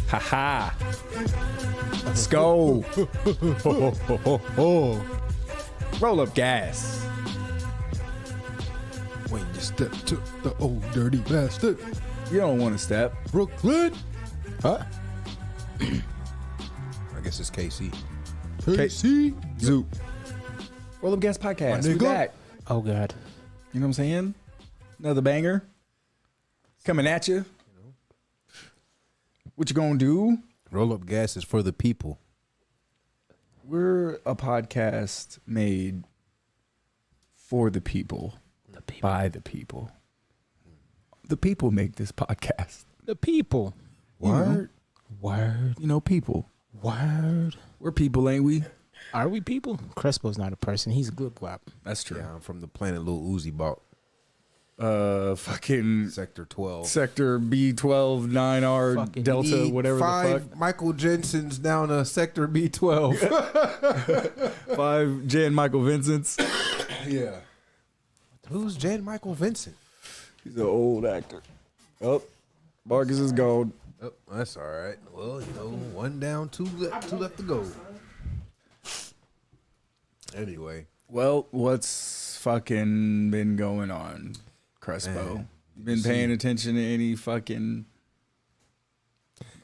Ha ha. Let's go. Ho, ho, ho, ho. Roll up gas. When you step to the old dirty bastard. You don't want to step. Brooklyn. Huh? I guess it's KC. KC. Zoop. Roll up gas podcast. We back. Oh, God. You know what I'm saying? Another banger. Coming at you. What you gonna do? Roll up gas is for the people. We're a podcast made for the people. By the people. The people make this podcast. The people. Word. Word. You know, people. Word. We're people, ain't we? Are we people? Crespo's not a person. He's a glip glop. That's true. Yeah, I'm from the planet Lil Uzi bought. Fucking Sector 12. Sector B12, 9R, Fucking Delta, whatever the fuck. Michael Jensen's down to Sector B12. 5 Jan Michael Vincent's. Yeah. Who's Jan Michael Vincent? He's an old actor. Oh, Marcus is gone. Oh, that's all right. Well, you know, one down, two left to go. Anyway. Well, what's fucking been going on, Crespo? Been paying attention to any fucking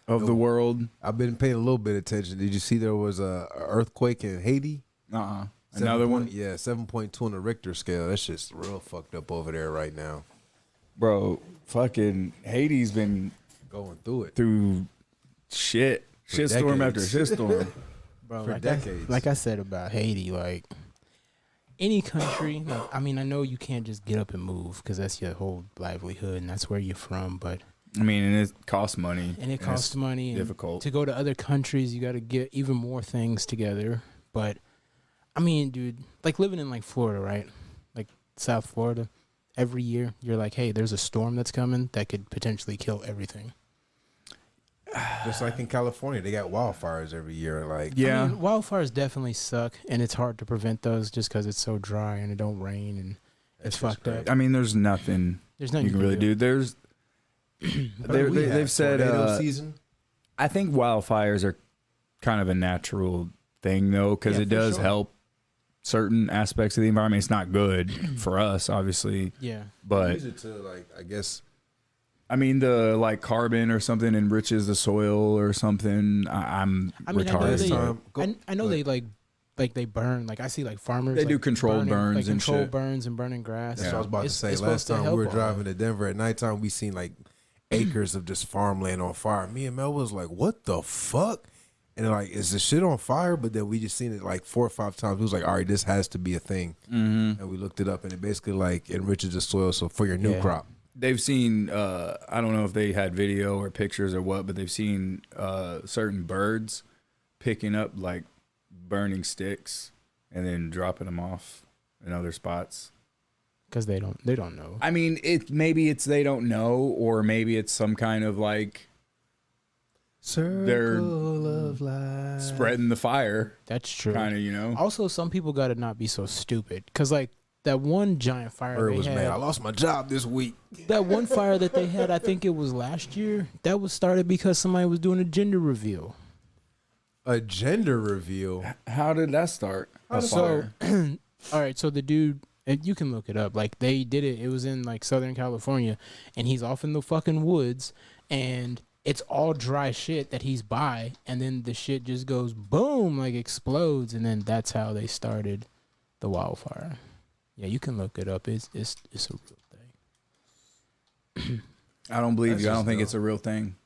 of the world? I've been paying a little bit of attention. Did you see there was a earthquake in Haiti? Another one? Yeah, 7.2 on the Richter scale. That's just real fucked up over there right now. Bro, fucking Haiti's been Going through it. through shit. Shitstorm after shitstorm. Bro, For decades. Like I said about Haiti, like any country, like, I mean, I know you can't just get up and move because that's your whole livelihood and that's where you're from, but I mean, and it costs money. and it costs money. And difficult. to go to other countries, you got to get even more things together. But I mean, dude, like living in like Florida, right? Like South Florida, every year you're like, hey, there's a storm that's coming that could potentially kill everything. Just like in California, they got wildfires every year. Like, Yeah. I mean, wildfires definitely suck, and it's hard to prevent those just because it's so dry and it don't rain and it's fucked up. I mean, there's nothing There's nothing you can really do. There's they've said tornado season. I think wildfires are kind of a natural thing though, because Yeah, it for does sure. help certain aspects of the environment. It's not good for us, obviously, Yeah, but Use it to, like, I guess. I mean, the like carbon or something enriches the soil or something. I'm I mean, retarded. I know they like they burn. Like I see like farmers. They like, do controlled burns like and controlled shit. burns and burning grass. That's what I was about to say. It's Last supposed to time we help were all driving to Denver at nighttime, we seen like acres of just farmland on fire. Me and Mel was like, "What the fuck?" And like, is the shit on fire? But then we just seen it like 4 or 5 times. We was like, "All right, this has to be a thing." Mm-hmm. And we looked it up, and it basically like enriches the soil so for your new Yeah. crop. They've seen, I don't know if they had video or pictures or what, but they've seen certain birds picking up like burning sticks and then dropping them off in other spots. because they don't know. I mean, maybe it's they don't know, or maybe it's some kind of like Circle of life. spreading the fire, That's true. kind of, you know. Also, some people got to not be so stupid because like that one giant fire Bird they was had. mad. I lost my job this week. That one fire that they had, I think it was last year. That was started because somebody was doing a gender reveal. A gender reveal. How did that start? So, all right, so the dude, and you can look it up. Like they did it. It was in like Southern California, and he's off in the fucking woods, and it's all dry shit that he's by, and then the shit just goes boom, like explodes, and then that's how they started the wildfire. Yeah, you can look it up. It's a real thing. I don't believe That's you. I don't just think dumb. it's a real thing.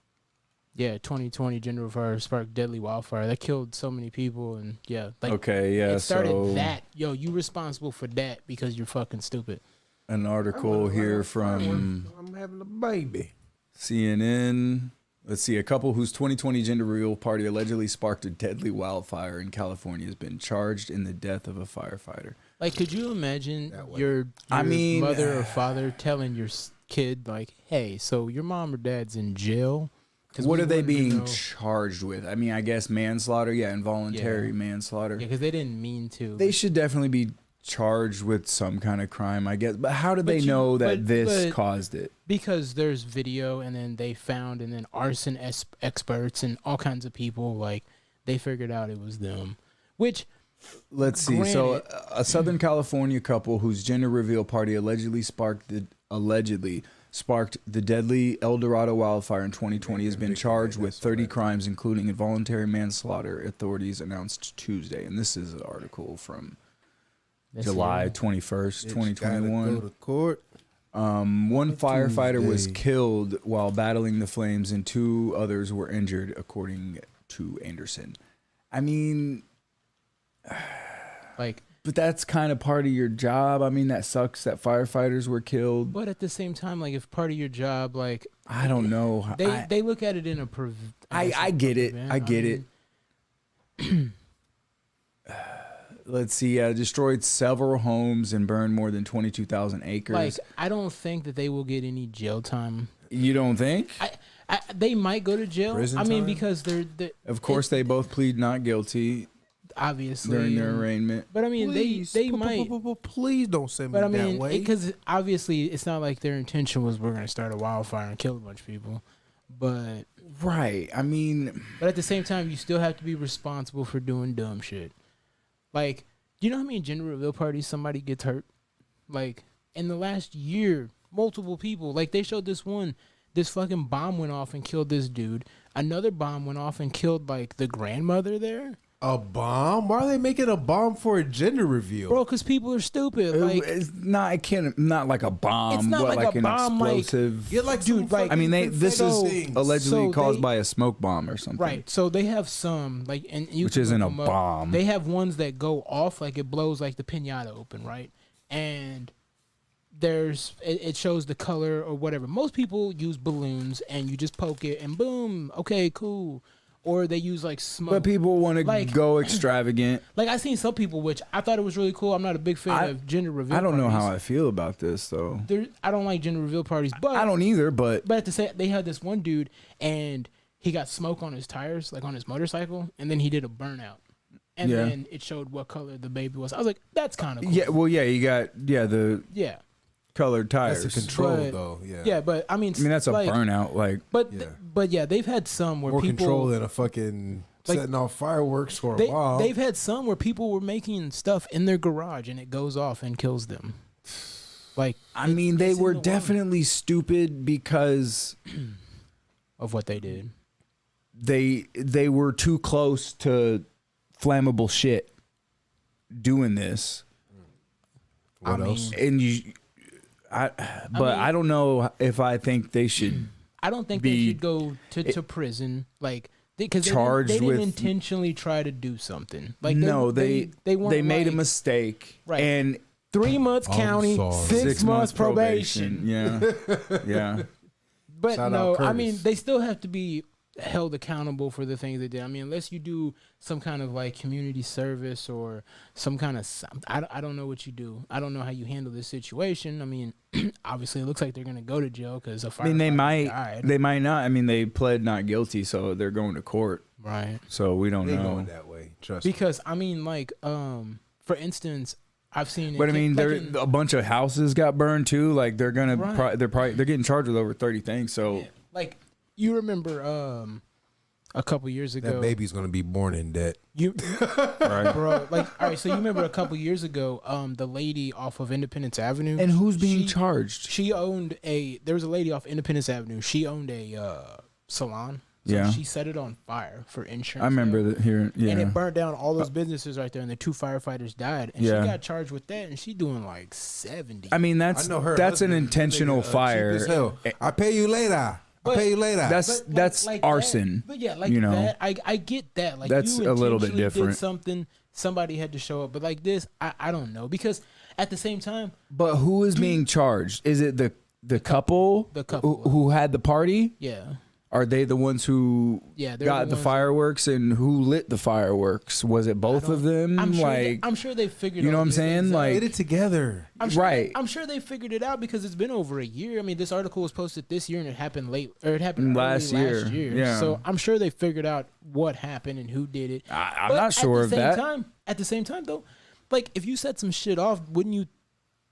Yeah, 2020 gender fire sparked deadly wildfire that killed so many people, and yeah, like Okay, yeah. it started So that. Yo, you responsible for that because you're fucking stupid. an article here from I'm having a baby. CNN. Let's see. A couple whose 2020 gender reveal party allegedly sparked a deadly wildfire in California has been charged in the death of a firefighter. Like, could you imagine That your I mean, mother or father telling your kid, like, hey, so your mom or dad's in jail? What are they being know. charged with? I mean, I guess manslaughter. Yeah, involuntary manslaughter. Yeah, because they didn't mean to. They should definitely be charged with some kind of crime, I guess. But how did they you- know that this but- caused it? Because there's video, and then they found, and then arson experts and all kinds of people, like, they figured out it was them. Which, Let's see. So, granted- a Southern California couple whose gender reveal party allegedly sparked the deadly El Dorado wildfire in 2020 has been charged with 30 crimes, including involuntary manslaughter, authorities announced Tuesday. And this is an article from July 21st, 2021. Go to court. One firefighter was Tuesday. killed while battling the flames, and 2 others were injured, according to Anderson. I mean, like, but that's kind of part of your job. I mean, that sucks that firefighters were killed. but at the same time, like, if part of your job, like, I don't know. they look at it in a I get it. I get it. Let's see. Destroyed several homes and burned more than 22,000 acres. Like, I don't think that they will get any jail time. You don't think? They might go to jail. Prison I mean, time? because they're Of course, they both plead not guilty obviously during their arraignment. But I mean, Please, they might. Please don't send me But I that mean, way. because obviously it's not like their intention was we're gonna start a wildfire and kill a bunch of people. But Right. I mean, at the same time, you still have to be responsible for doing dumb shit. Like, do you know how many gender reveal parties somebody gets hurt? Like, in the last year, multiple people. Like, they showed this fucking bomb went off and killed this dude. Another bomb went off and killed, like, the grandmother there. A bomb? Why are they making a bomb for a gender reveal? Bro, because people are stupid. Like, it's not. It can't. Not like a bomb. It's not but like a an bomb, like- explosive. You're like, Dude, like- I mean, this is things. allegedly So caused they- by a smoke bomb or something. right. So they have some, like, and you Which can isn't look a them up. bomb. They have ones that go off, like, it blows, like, the pinata open, right? And it shows the color or whatever. Most people use balloons, and you just poke it, and boom, okay, cool. Or they use, like, smoke. But people want to Like- go extravagant. Like, I seen some people, which I thought it was really cool. I'm not a big fan of gender reveal I don't know how parties. I feel about this though. I don't like gender reveal parties, but I don't either. But But at the same, they had this one dude, and he got smoke on his tires, like on his motorcycle, and then he did a burnout, and Yeah. then it showed what color the baby was. I was like, that's kind of cool. yeah, well, yeah, you got the yeah, colored tires. That's a control, But- though. Yeah. yeah. But I mean, that's a like, burnout. Like, But Yeah. but yeah, they've had some where More people control than a fucking Like, setting off fireworks or a bomb. they've had some where people were making stuff in their garage and it goes off and kills them. Like, I mean, they it's in were the definitely stupid because of what they did. they were too close to flammable shit doing this. What I else? mean, And I don't know if I think they should I don't think they be- should go to prison, like, because Charged they didn't with- intentionally try to do something. Like, no, they weren't made a like, mistake, Right. and 3 months I'm county, sorry. 6 months probation. Yeah, yeah. But Shout no, out I Curtis. mean, they still have to be held accountable for the things they did. I mean, unless you do some kind of like community service or some kind of, I don't know what you do. I don't know how you handle this situation. I mean, obviously, it looks like they're gonna go to jail because a I mean, they firefighter died. they might not. I mean, they pled not guilty, so they're going to court. Right. So we don't They know. going that way. Trust me. Because I mean, like, for instance, I've seen. But I mean, a bunch of houses got burned too. Like they're gonna, Right. they're getting charged with over 30 things. So like, you remember a couple years ago, That baby's gonna be born in debt. you right. bro, like, all right. So you remember a couple years ago, the lady off of Independence Avenue, And who's being she- charged? She owned there was a lady off Independence Avenue. She owned a salon. So Yeah. she set it on fire for insurance. I remember though. that here. Yeah. And it burned down all those businesses right there, and the 2 firefighters died. And Yeah. she got charged with that, and she doing like 70. I mean, that's I know her. that's an husband, intentional nigga, cheap fire. as hell. I pay you later. I pay you later. That's like arson. That, but yeah, like you know. that. I get that. Like, That's you a little bit intentionally different. Did something, somebody had to show up. But like this, I don't know, because at the same time, But who is being charged? Is it the couple? The couple. who had the party? yeah. Are they the ones who they're got the ones fireworks, and who lit the fireworks? Was it both of them? I'm like, sure they figured. you know all what I'm these saying? things out. Like, Get it together. I'm sure they figured it out because it's been over a year. I mean, this article was posted this year and it happened last year. Yeah. So I'm sure they figured out what happened and who did it. I'm not sure of that. At the same time, though, like if you set some shit off, wouldn't you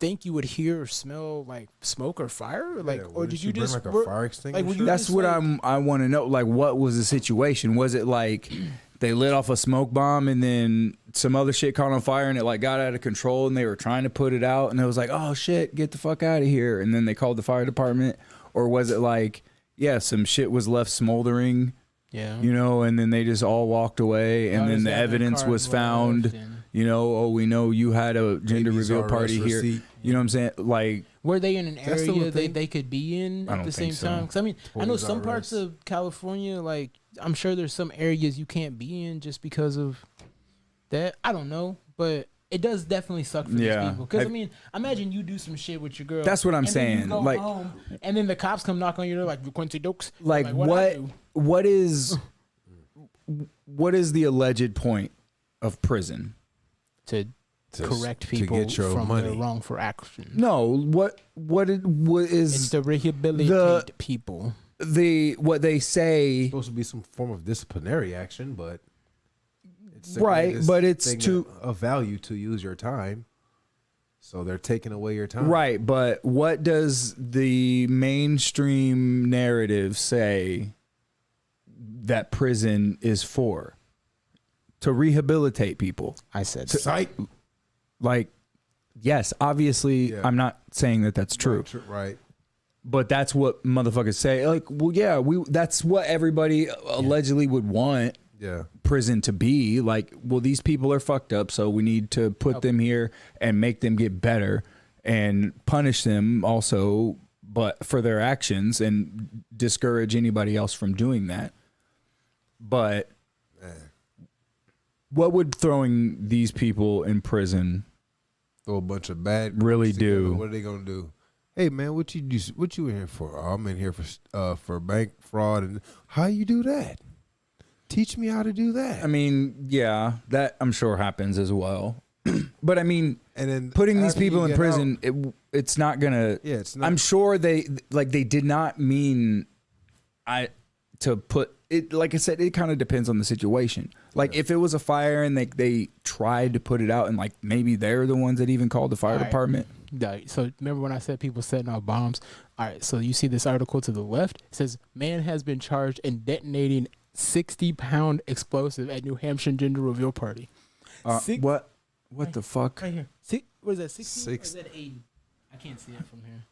think you would hear or smell like smoke or fire? Like, or did you bring just like a fire extinguisher? Like, That's what I want to know. Like, what was the situation? Was it like they lit off a smoke bomb and then some other shit caught on fire and it like got out of control and they were trying to put it out and it was like, oh shit, get the fuck out of here, and then they called the fire department? Or was it like, yeah, some shit was left smoldering, you know, and then they just all walked away and then the evidence was found, you know, oh, we know you had a gender reveal party here. You know what I'm saying? Like, were they in an area they could be in at the same time? Because I mean, I know some parts of California, like I'm sure there's some areas you can't be in just because of that. I don't know, but it does definitely suck for these people. Because I mean, imagine you do some shit with your girl. That's what I'm saying. Then you go like, home, and then the cops come knock on your door like Quincy Dokes. Like what is the alleged point of prison? To correct people to get your from money. their wrongful action. No, what is it's to rehabilitate people. What they say It's supposed to be some form of disciplinary action, but it's right, but it's to a value to use your time. So they're taking away your time. Right, but what does the mainstream narrative say that prison is for? To rehabilitate people. I said psych. Like, yes, obviously, I'm not saying that that's true. Right. But that's what motherfuckers say. Like, well, yeah, that's what everybody allegedly would want prison to be. Like, well, these people are fucked up, so we need to put them here and make them get better and punish them also, but for their actions, and discourage anybody else from doing that. But what would throwing these people in prison throw a bunch of bad really do? What are they gonna do? Hey man, what you do? What you in here for? Oh, I'm in here for bank fraud. And how you do that? Teach me how to do that. I mean, yeah, that I'm sure happens as well. But I mean, and then putting these people in prison, it's not gonna. Yeah, it's not. I'm sure they did not mean to put it. Like I said, it kind of depends on the situation. Like if it was a fire and they tried to put it out, and like maybe they're the ones that even called the fire department. So remember when I said people setting off bombs? All right, so you see this article to the left. It says man has been charged in detonating 60-pound explosive at New Hampshire gender reveal party. What the fuck? Right here. What is that? 60 or is that 80? I can't see it from here.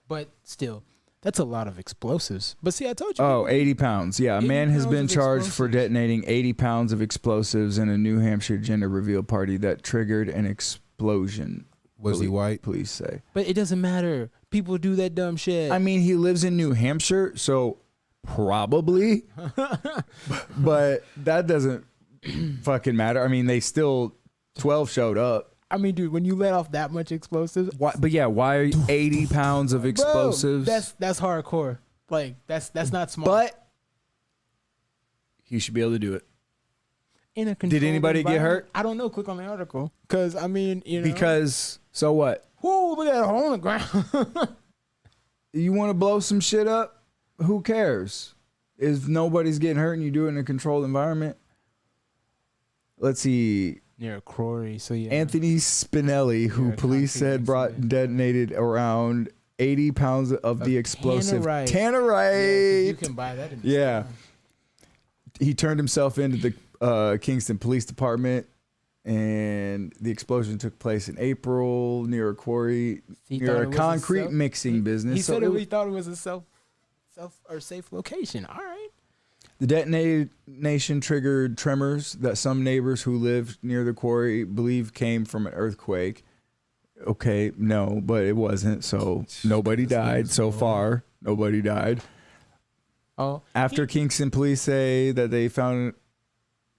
But still, that's a lot of explosives. But see, I told you. Oh, 80 pounds. Yeah, a man has been charged for detonating 80 pounds of explosives in a New Hampshire gender reveal party that triggered an explosion. Was he white? Police say. But it doesn't matter. People do that dumb shit. I mean, he lives in New Hampshire, so probably. But that doesn't fucking matter. I mean, 12 showed up. I mean, dude, when you let off that much explosives. Why, but yeah, why are 80 pounds of explosives? Bro, that's hardcore. Like, that's not small. But he should be able to do it. In a Did anybody get hurt? I don't know. Click on the article. Because, I mean, you know. Because, so what? Whoa, look at that hole in the ground. You want to blow some shit up? Who cares? If nobody's getting hurt and you do it in a controlled environment. Let's see. Near Crory, so yeah. Anthony Spinelli, who police said detonated around 80 pounds of the explosive tannerite. Yeah, you can buy that in the store. He turned himself into the Kingston Police Department, and the explosion took place in April near a quarry, near a concrete mixing business. He said he thought it was a safe location. All right. The detonation triggered tremors that some neighbors who lived near the quarry believe came from an earthquake. Okay, no, but it wasn't. So nobody died so far. Nobody died. Oh, After Kingston police say that they found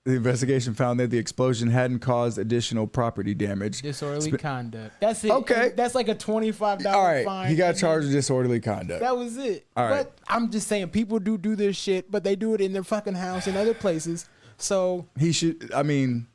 The investigation found that the explosion hadn't caused additional property damage. Disorderly conduct. That's it. Okay. And that's like a $25 All right, fine. he got and charged with disorderly conduct. That was it. All right. But I'm just saying, people do this shit, but they do it in their fucking house and other places. So He should. I mean,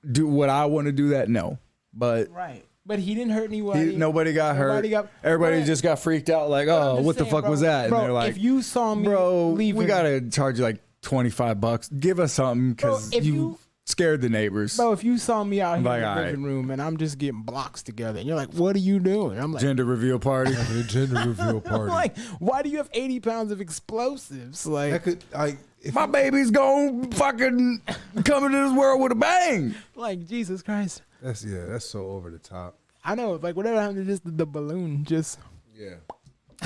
do what I want to do that? No, but right. But he didn't hurt anybody. nobody got hurt. Everybody Right. just got freaked out. Like, But I'm oh, just what the saying, fuck bro, was that? And bro, they're like, if you saw me bro, leave we him- gotta charge you like $25. Give us something because Bro, if you you- scared the neighbors. Bro, if you saw me out here Like, in the all right. living room and I'm just getting blocks together, and you're like, "What are you doing?" I'm like, Gender reveal party. The gender reveal party. like, why do you have 80 pounds of explosives? Like, that could if My baby's gonna fucking come into this world with a bang. like Jesus Christ. that's so over the top. I know, like whatever happened to just the balloon, just. Yeah.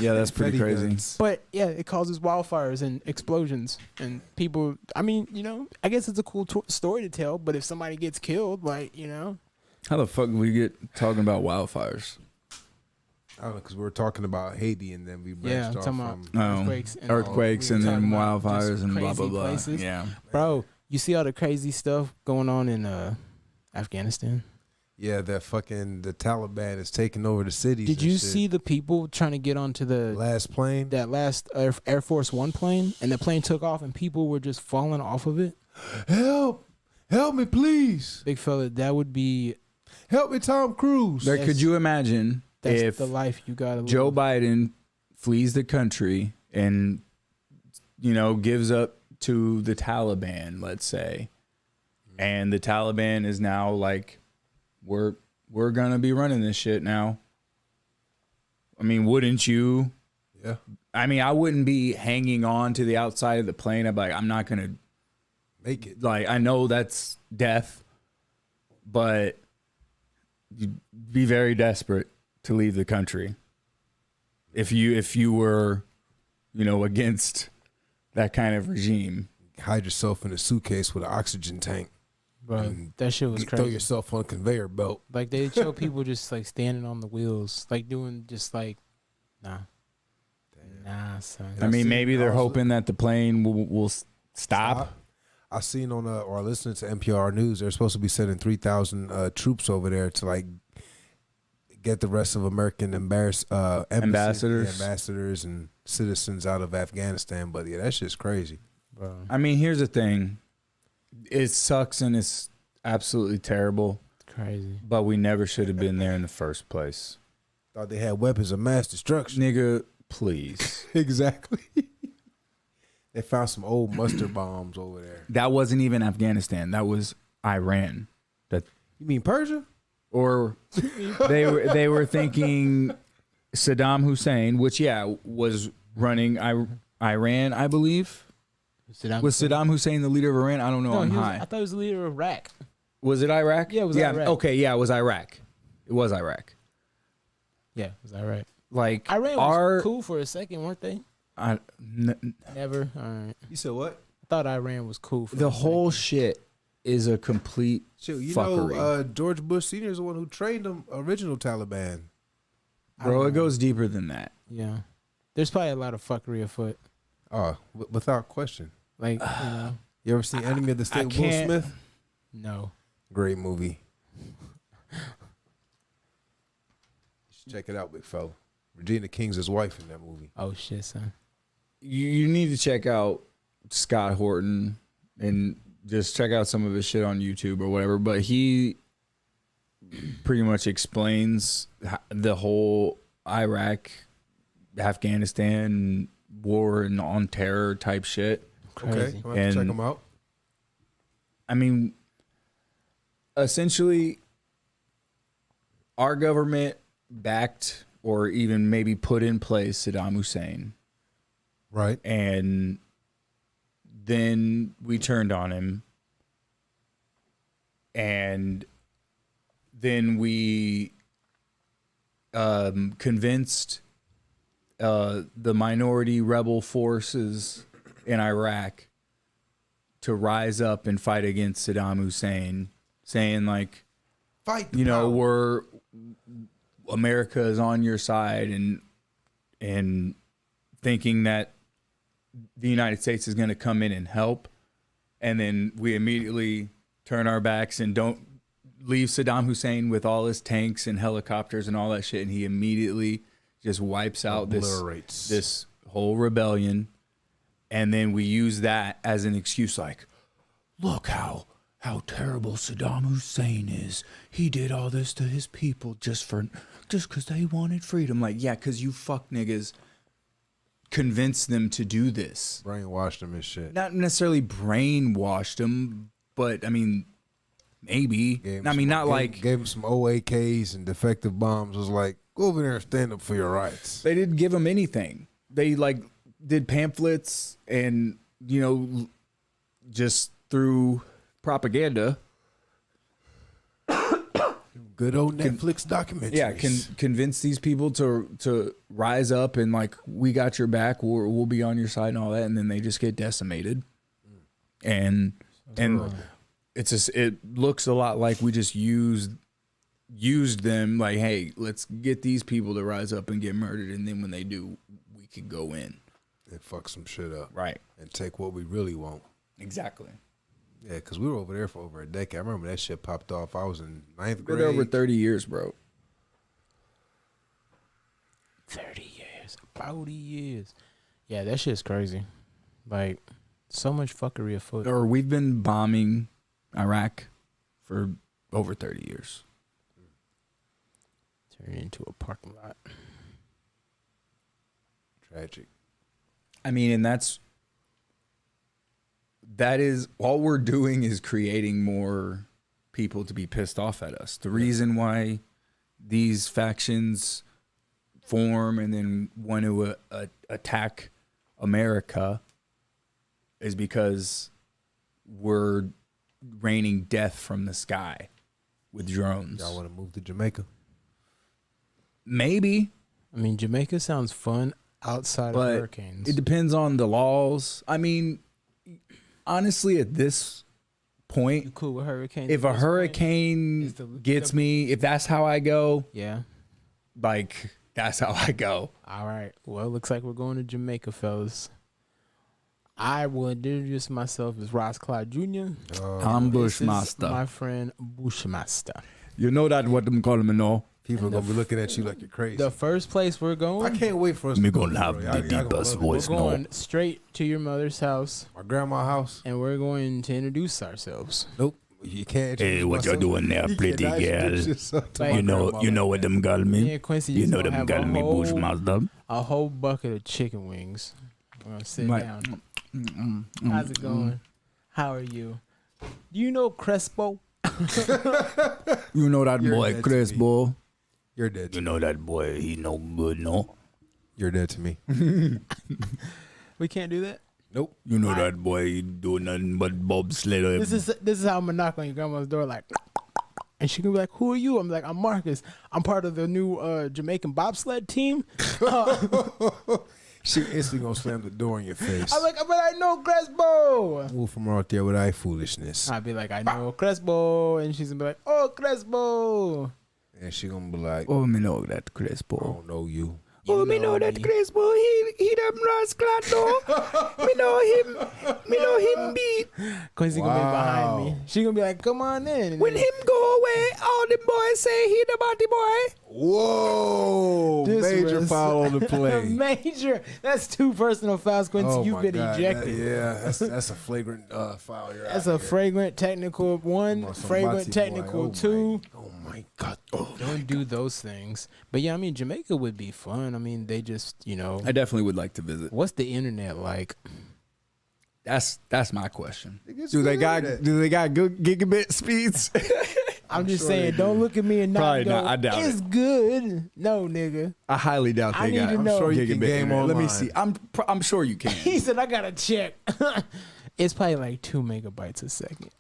Yeah, that's pretty Confetti crazy. guns. But yeah, it causes wildfires and explosions, and people. I mean, I guess it's a cool story to tell. But if somebody gets killed, like, How the fuck did we get talking about wildfires? I don't know, because we were talking about Haiti and then we yeah, branched off talking about from. earthquakes, and, Earthquakes we and were then talking about wildfires just and blah blah crazy blah. places. Yeah. Bro, you see all the crazy stuff going on in Afghanistan? Yeah, the Taliban is taking over the cities. Did and you shit. see the people trying to get onto last plane? that last Air Force One plane, and the plane took off, and people were just falling off of it? Help me, please. Big fella, that would be Help me, Tom Cruise. There, could you imagine that's if the life you gotta live. Joe Biden flees the country and gives up to the Taliban, let's say, and the Taliban is now like, we're gonna be running this shit now. I mean, wouldn't you? Yeah. I mean, I wouldn't be hanging on to the outside of the plane. I'd be like, I'm not gonna Make it. like. I know that's death, but you'd be very desperate to leave the country if you were, against that kind of regime. Hide yourself in a suitcase with an oxygen tank. Bro, that shit was Throw crazy. yourself on a conveyor belt. Like they show people just like standing on the wheels, like doing just like, nah, son. I mean, seen maybe they're also- hoping that the plane will stop. I seen on or listening to NPR News, they're supposed to be sending 3,000 troops over there to like get the rest of American ambassadors and citizens out of Afghanistan. But yeah, that shit's crazy. Bro. I mean, here's the thing. It sucks and it's absolutely terrible, Crazy. but we never should have been there in the first place. Thought they had weapons of mass destruction. Nigga, please. Exactly. They found some old mustard bombs over there. That wasn't even Afghanistan. That was Iran. That You mean Persia? or they were thinking Saddam Hussein, which was running Iran, I believe. Was Saddam Hussein the leader of Iran? I don't know. I'm high. I thought he was the leader of Iraq. Was it Iraq? Yeah, it was Iraq. Okay, yeah, it was Iraq. It was Iraq. Yeah, was that right? Like Iran was cool for a second, weren't they? Never. All right. You said what? I thought Iran was cool for the a whole second. shit is a complete Shit, you fuckery. know, George Bush Sr. is the one who trained the original Taliban. Bro, it goes deeper than that. Yeah, there's probably a lot of fuckery afoot. Oh, without question. Like You ever seen Enemy of the State with Will can't- Smith? no. Great movie. You should check it out, big fella. Regina King's his wife in that movie. Oh shit, son. You need to check out Scott Horton and just check out some of his shit on YouTube or whatever. But he pretty much explains the whole Iraq, Afghanistan war and on terror type shit. Crazy. Okay, I'm gonna have to check And- them out. I mean, essentially, our government backed or even maybe put in place Saddam Hussein. Right. And then we turned on him. And then we convinced the minority rebel forces in Iraq to rise up and fight against Saddam Hussein, saying like, Fight the you know, power. America is on your side, and thinking that the United States is going to come in and help. and then we immediately turn our backs and don't leave Saddam Hussein with all his tanks and helicopters and all that shit, and he immediately just wipes out this whole rebellion, and then we use that as an excuse, like, look how terrible Saddam Hussein is. He did all this to his people just because they wanted freedom. Like, yeah, because you fuck niggas convinced them to do this. Brainwashed them and shit. Not necessarily brainwashed them, but I mean, maybe. Gave them some OAKs and defective bombs. Was like, go over there and stand up for your rights. They didn't give them anything. They did pamphlets and just through propaganda. Good old Netflix documentaries. Yeah, convince these people to rise up and we got your back. We'll be on your side and all that, and then they just get decimated. And it's just, it looks a lot like we just used them. Like, hey, let's get these people to rise up and get murdered, and then when they do, we could go in and fuck some shit up, right? And take what we really want. Exactly. Yeah, because we were over there for over a decade. I remember that shit popped off. I was in 9th grade. Been over 30 years, bro. 30 years. 40 years. Yeah, that shit's crazy. Like, so much fuckery afoot. Or we've been bombing Iraq for over 30 years. Turned into a parking lot. Tragic. I mean, and that is all we're doing is creating more people to be pissed off at us. The reason why these factions form and then want to attack America is because we're raining death from the sky with drones. Y'all want to move to Jamaica? Maybe. I mean, Jamaica sounds fun outside of hurricanes. It depends on the laws. I mean, honestly, at this point, you cool with hurricanes? If a hurricane gets me, if that's how I go, yeah, that's how I go. All right. Well, looks like we're going to Jamaica, fellas. I will introduce myself as Ross Clyde Jr. I'm Bushmaster. My friend Bushmaster. You know that what I'm calling me now. People are going to be looking at you like you're crazy. The first place we're going. I can't wait for us to go. We're going to have the deepest voice now. We're going straight to your mother's house. My grandma's house. And we're going to introduce ourselves. Nope. You can't. Hey, what you doing there, pretty girl? You know what them call me? You know them call me Bushmaster. A whole bucket of chicken wings. We're going to sit down. How's it going? How are you? Do you know Crespo? You know that boy Crespo? You're dead to me. You know that boy, he no good, no? You're dead to me. We can't do that? Nope. You know that boy, he do nothing but bobsled. This is how I'm gonna knock on your grandma's door, like, and she gonna be like, "Who are you?" I'm like, "I'm Marcus. I'm part of the new Jamaican bobsled team." She instantly gonna slam the door in your face. I'm like, "But I know Crespo." Move from out there with eye foolishness. I'd be like, "I know Crespo," and she's gonna be like, "Oh, Crespo." And she gonna be like, "Oh, me know that Crespo. I don't know you." Oh, me know that Crespo. He them rascal though. Me know him beat. Quincy gonna be behind me. She gonna be like, "Come on in." When him go away, all the boys say he the body boy. Whoa! Major foul on the play. Major. That's 2 personal fouls, Quincy. Oh You've been ejected. That's a flagrant foul. That's a fragrant technical 1, fragrant technical 2. Oh my God! Don't do those things. But yeah, I mean, Jamaica would be fun. I mean, they just, I definitely would like to visit. What's the internet like? That's my question. Do they got good gigabit speeds? I'm just saying, don't look at me and not go, I doubt it's good. No, nigga. I highly doubt they got. I'm sure you can game online. Let me see. I'm sure you can. He said, I gotta check. It's probably like 2 megabytes a second.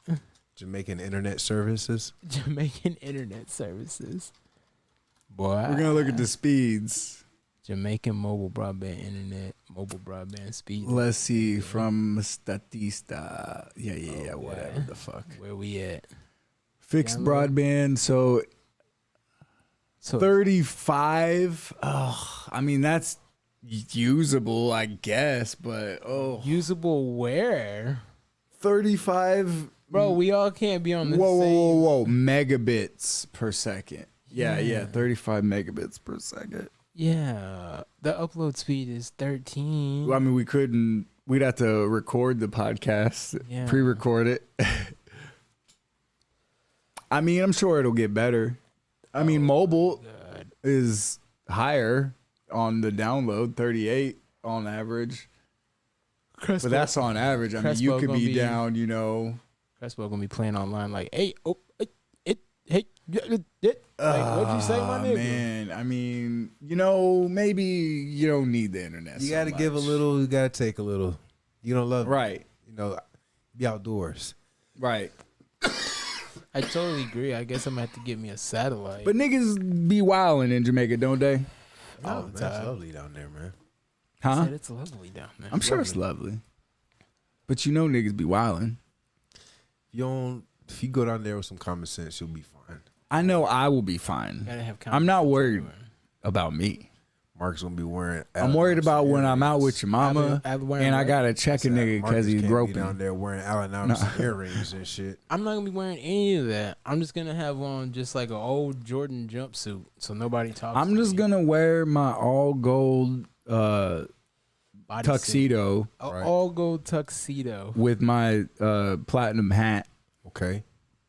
Jamaican Internet services. Jamaican Internet services. Boy, we're gonna look at the speeds. Jamaican mobile broadband speed. Let's see from Statista. Yeah, whatever the fuck. Where we at? Fixed broadband. So 35. I mean that's usable, I guess, but usable where? 35. Bro, we all can't be on the Whoa, same. whoa, megabits per second. Yeah, 35 megabits per second. Yeah, the upload speed is 13. Well, I mean, we'd have to record the podcast, Yeah. pre-record it. I mean, I'm sure it'll get better. I mean, mobile God. is higher on the download, 38 on average. But that's on average. I mean, you Crespo could gonna be be- down, you know. Crespo gonna be playing online like, hey, like, what'd you say, my nigga? Man, I mean, you know, maybe you don't need the internet. You so got to give a much. little. You got to take a little. You don't love it. Right, You know, be outdoors. right. I totally agree. I guess I'm gonna have to get me a satellite. But niggas be wilding in Jamaica, don't they? All Oh, the man, it's time. lovely down there, man. I Huh? said it's lovely down there. I'm sure it's lovely. But you know niggas be wilding. If you go down there with some common sense, you'll be fine. I know I will be fine. Gotta have I'm not confidence worried everywhere. about me. Mark's gonna be wearing. I'm worried about when I'm out with your mama I've been wearing and I what? gotta check a nigga because he's down groping. there wearing Allen Iverson earrings and shit. I'm not gonna be wearing any of that. I'm just gonna have on just like an old Jordan jumpsuit, so nobody talks. I'm to just me. gonna wear my all gold Bodysuit. tuxedo A Right. all gold tuxedo with my platinum hat, Okay.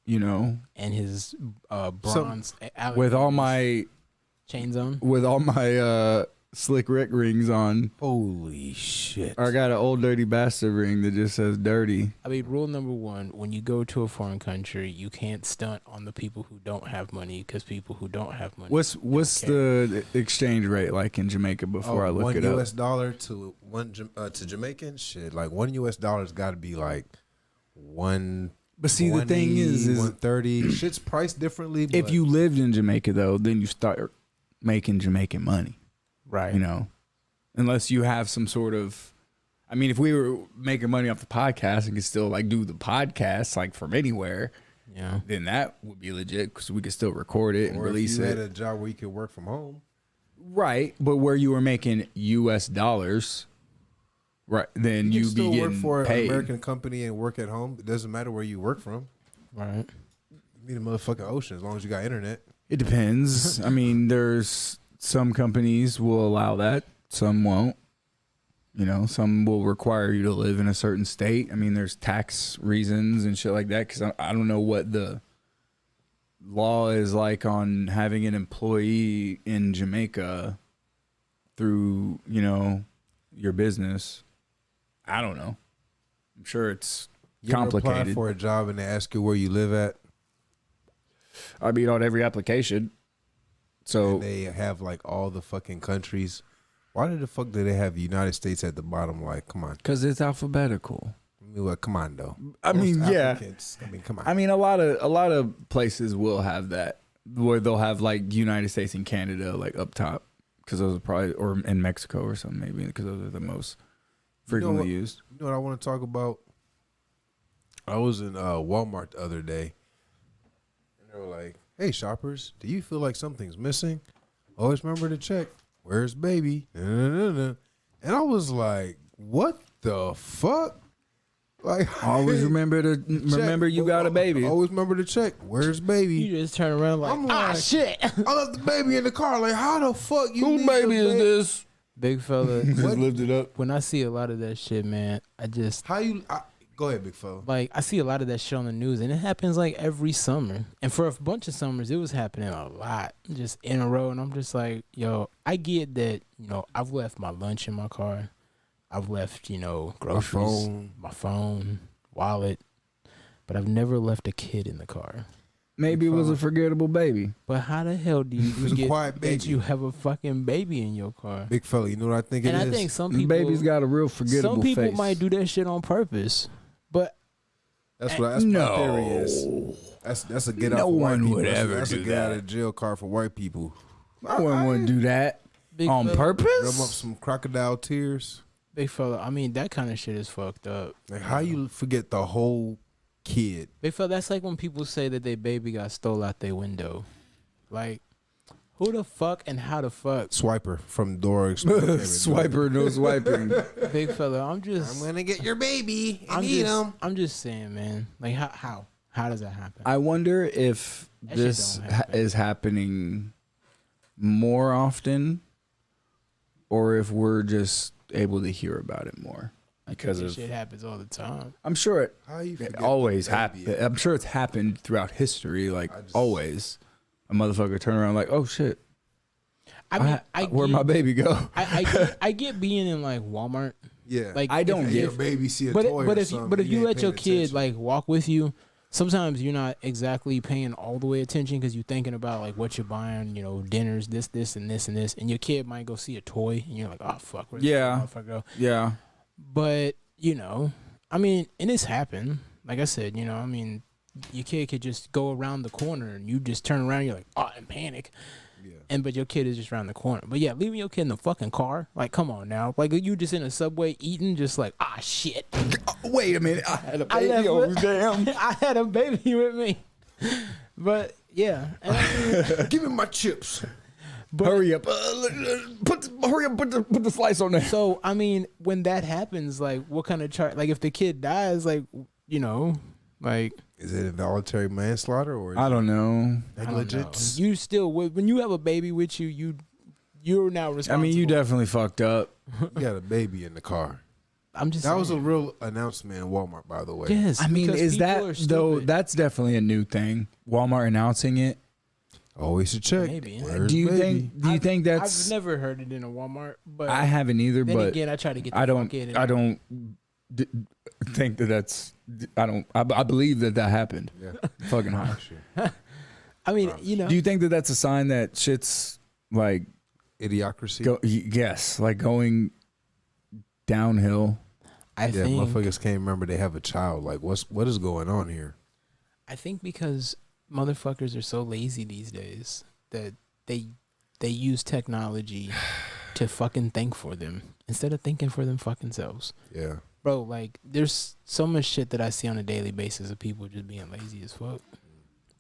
you know, and his bronze with all my chains on. Slick Rick rings on. Holy shit. I got an old dirty bastard ring that just says dirty. I mean, rule number one: when you go to a foreign country, you can't stunt on the people who don't have money, because people who don't have money. What's the exchange rate like in Jamaica before I look $1 it up? US dollar to to Jamaican shit. Like $1 US got to be like one. But see, the thing is 130. Shit's priced differently. if but you lived in Jamaica though, then you start making Jamaican money. right? You know, unless you have some sort of. I mean, if we were making money off the podcast and could still like do the podcast like from anywhere, Yeah. then that would be legit because we could still record it and or release if you had it. a job where you could work from home. Right, but where you were making U.S. dollars, right? Then You you can still be work getting for paid. an American company and work at home. It doesn't matter where you work from. Right. You mean the motherfucking ocean as long as you got internet. It depends. I mean, there's some companies will allow that, some won't. You know, some will require you to live in a certain state. I mean, there's tax reasons and shit like that because I don't know what the law is like on having an employee in Jamaica through, you know, your business. I don't know. I'm sure it's You ever apply complicated. for a job and they ask you where you live at? I mean, on every application. So And they have like all the fucking countries. Why the fuck do they have the United States at the bottom? Like, come on. because it's alphabetical. I mean, what? Come on, though. I mean, Most yeah. applicants- I mean, come on. I mean, a lot of places will have that where they'll have like United States and Canada like up top because those are probably or in Mexico or something maybe because those are the most frequently what? used. You know what I want to talk about? I was in Walmart the other day, and they were like, "Hey, shoppers, do you feel like something's missing? Always remember to check. Where's baby?" And I was like, "What the fuck?" Like, Always remember to remember you got a baby. Always remember to check. Where's baby? You just turn around like, I'm ah, like- shit. I left the baby in the car. Like, how the fuck you? Whose leave the baby is this? Big fella. Just lived it up. When I see a lot of that shit, man, I just How you? Go ahead, big fella. like I see a lot of that shit on the news, and it happens like every summer. And for a bunch of summers, it was happening a lot, just in a row. And I'm just like, yo, I get that. You know, I've left my lunch in my car. I've left, you know, groceries, my phone, wallet, but I've never left a kid in the car. Maybe it was a forgettable baby. But how the hell do you was a forget quiet that baby. you have a fucking baby in your car? Big fella, you know what I think And it I is? think some The people, baby's got a real forgettable some people face. might do that shit on purpose. But That's what my theory is. That's a get out No for white one people. would That's, ever that's do a get out that. of jail card for white people. I wouldn't want to do that big on fella, Drum up purpose. some crocodile tears. big fella, I mean that kind of shit is fucked up. Like how you forget the whole kid? Big fella, that's like when people say that their baby got stole out their window. Like, Who the fuck and how the fuck? Swiper from Dora Explorer. Swiper, no swiping. Big fella, I'm gonna get your baby and I'm just saying, man. Like how does that happen? I wonder if That shit this don't happen. is happening more often, or if we're just able to hear about it more because This of. shit happens all the time. I'm sure it, How you it forget always the baby happens. is? I'm sure it's happened throughout history. Like always, a motherfucker turn around like, oh shit, I mean, where'd my baby go? I get being in like Walmart. Yeah, Like I don't if- get. your baby see a But toy but or if something, you ain't let your paying kid attention. like walk with you, sometimes you're not exactly paying all the way attention because you're thinking about like what you're buying, you know, dinners, this, and this, and your kid might go see a toy, and you're like, oh fuck, where's Yeah. this motherfucker go? Yeah, But you know, I mean, and it's happened. Like I said, you know, I mean, your kid could just go around the corner, and you just turn around, and you're like, oh, in panic. Yeah. But your kid is just around the corner. But yeah, leaving your kid in the fucking car, like, come on now. Like, you just in a Subway eating, just like, ah, shit. wait a minute, I had a I baby. left Oh with- damn! I had a baby with me. But yeah. And I mean, Give me my chips. but, Hurry up! Put the slice on there. So, I mean, when that happens, like, what kind of charge? Like, if the kid dies, like, you know, like, Is it involuntary manslaughter or I don't know. I don't know. negligence? You still, when you have a baby with you, you're now I responsible. mean, you definitely fucked up. You got a baby in the car. I'm just That saying. was a real announcement in Walmart, by the way. Yes. I mean, because is people that are though? stupid. That's definitely a new thing. Walmart announcing it. Always to check. Maybe. Where's Do you baby? think that's? I've never heard it in a Walmart, but I haven't either, then but again, I try to get the I don't. fuck in. I don't think that's. I don't. I believe that happened. Yeah. Fucking high. Sure. I mean, you know, Do you think that that's a sign that shit's like Idiocracy. yes, like going downhill? I Yeah, think motherfuckers can't remember they have a child. Like, what is going on here? I think because motherfuckers are so lazy these days that they use technology to fucking think for them instead of thinking for them fucking selves. Yeah. Bro, like, there's so much shit that I see on a daily basis of people just being lazy as fuck.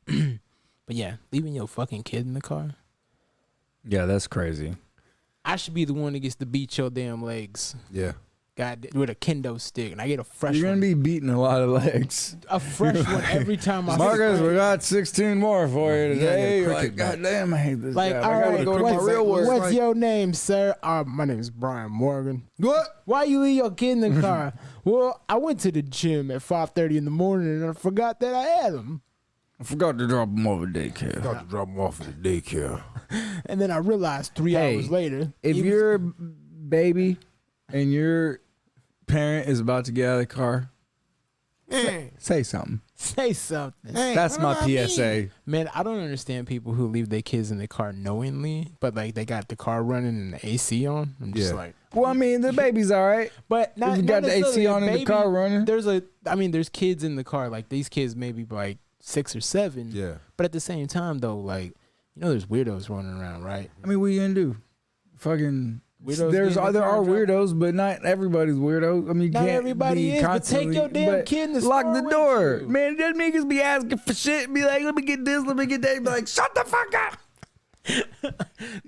But yeah, leaving your fucking kid in the car. Yeah, that's crazy. I should be the one that gets to beat your damn legs. Yeah. God, with a kendo stick, and I get a fresh You're one. gonna be beating a lot of legs. A fresh one every time I Marcus, see we got 16 more for you Yeah, today. yeah, Like, cricket bat. goddamn, I hate this Like, guy. all I gotta right, go to my what's, real work. what's your name, sir? My name is Brian Morgan. What? Why you leave your kid in the car? Well, I went to the gym at 5:30 in the morning and I forgot that I had him. I forgot to drop him off at daycare. Got to drop him off at the daycare. And then I realized 3 Hey, hours later. If he was- you're a baby and your parent is about to get out of the car, say something. say something. That's my PSA. Man, I don't understand people who leave their kids in the car knowingly, but like they got the car running and the AC on. I'm just Yeah. like, Well, I mean, the baby's all right. but not, If you not got the necessarily AC a on and the baby. car running. There's kids in the car. Like these kids maybe like 6 or 7. Yeah. But at the same time though, like, you know, there's weirdos running around, right? I mean, what are you gonna do? Fucking. Weirdos There get in the are car and drive- weirdos, but not everybody's weirdo. I mean, you Not can't everybody be is, but take constantly- your damn but kid in the lock store the with door, you. man. Them niggas be asking for shit. Be like, let me get this, let me get that. Be like, shut the fuck up.